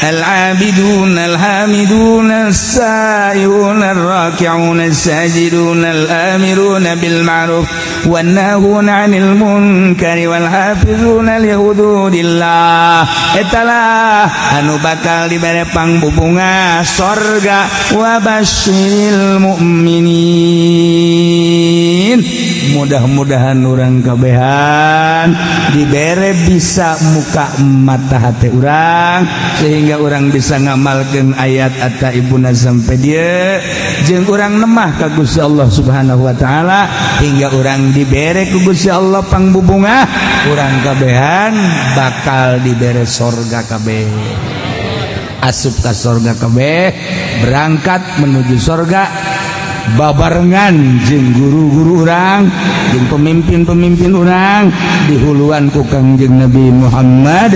al-abidun al-hamidun as-sa'ihun ar-raki'un as-sajidun al-amirun bil ma'ruf wan nahuna 'anil munkari wal hafizuna li hududillah etalah anu bakal dibere pangbubunga surga wa basyiril mu'minin mudah-mudahan urang kabehan dibere bisa muka mata hati urang sehingga urang bisa ngamalkeun ayat ataibuna sampai dia jeung urang nemah ka Gusti Allah Subhanahu wa taala hingga urang dibere ku Gusti Allah pangbubunga urang kabehan bakal dibere surga kabeh asup ka surga kabeh berangkat menuju surga babarengan jeung guru-guru urang jeung pemimpin-pemimpin urang di huluan ku Kangjeng Nabi Muhammad